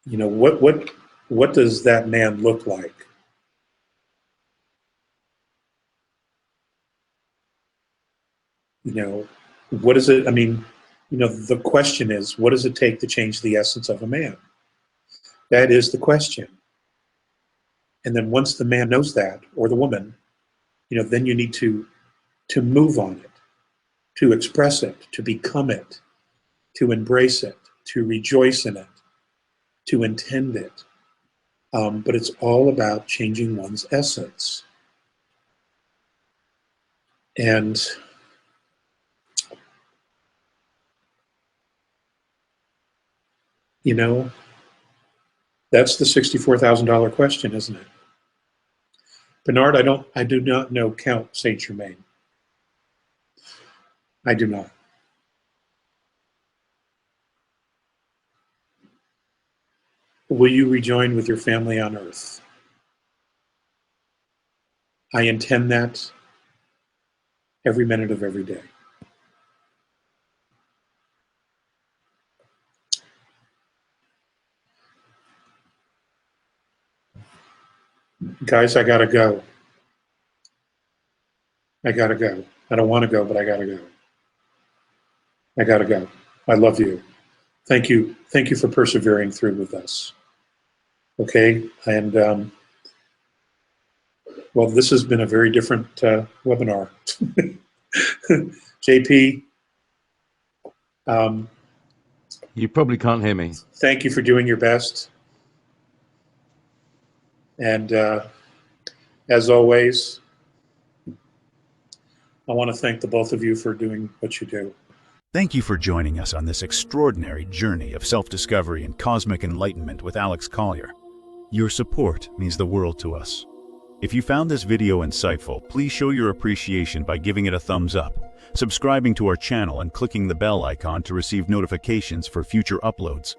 You know, what does that man look like? You know, what is it? I mean, you know, the question is, what does it take to change the essence of a man? That is the question. And then once the man knows that, or the woman, you know, then you need to move on it, to express it, to become it, to embrace it, to rejoice in it, to intend it. But it's all about changing one's essence. And you know, that's the $64,000 question, isn't it? Bernard, I do not know Count Saint Germain. I do not. Will you rejoin with your family on earth? I intend that every minute of every day. Guys, I gotta go. I gotta go. I don't want to go, but I gotta go. I gotta go. I love you. Thank you. Thank you for persevering through with us. Okay, and well, this has been a very different webinar. JP, You probably can't hear me. thank you for doing your best. And as always, I want to thank the both of you for doing what you do. Thank you for joining us on this extraordinary journey of self-discovery and cosmic enlightenment with Alex Collier. Your support means the world to us. If you found this video insightful, please show your appreciation by giving it a thumbs up, subscribing to our channel, and clicking the bell icon to receive notifications for future uploads.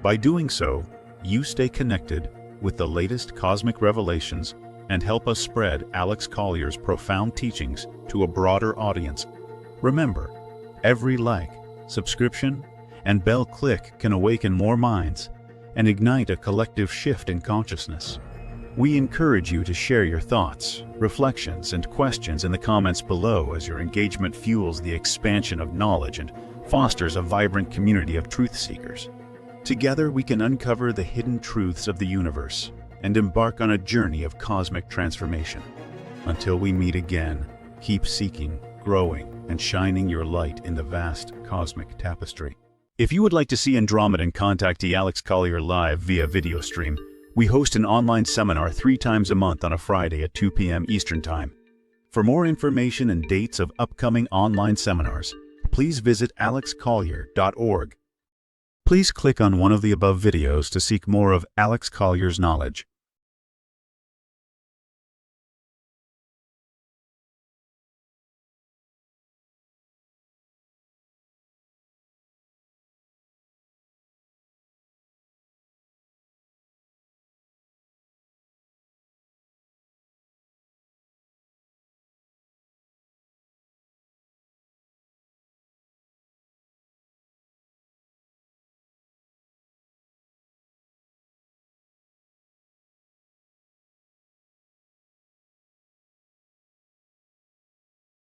By doing so, you stay connected with the latest cosmic revelations and help us spread Alex Collier's profound teachings to a broader audience. Remember, every like, subscription, and bell click can awaken more minds and ignite a collective shift in consciousness. We encourage you to share your thoughts, reflections, and questions in the comments below, as your engagement fuels the expansion of knowledge and fosters a vibrant community of truth seekers. Together, we can uncover the hidden truths of the universe and embark on a journey of cosmic transformation. Until we meet again, keep seeking, growing, and shining your light in the vast cosmic tapestry. If you would like to see Andromedan contactee Alex Collier live via video stream, we host an online seminar 3 times a month on a Friday at 2 p.m. Eastern Time. For more information and dates of upcoming online seminars, please visit alexcollier.org. Please click on one of the above videos to seek more of Alex Collier's knowledge.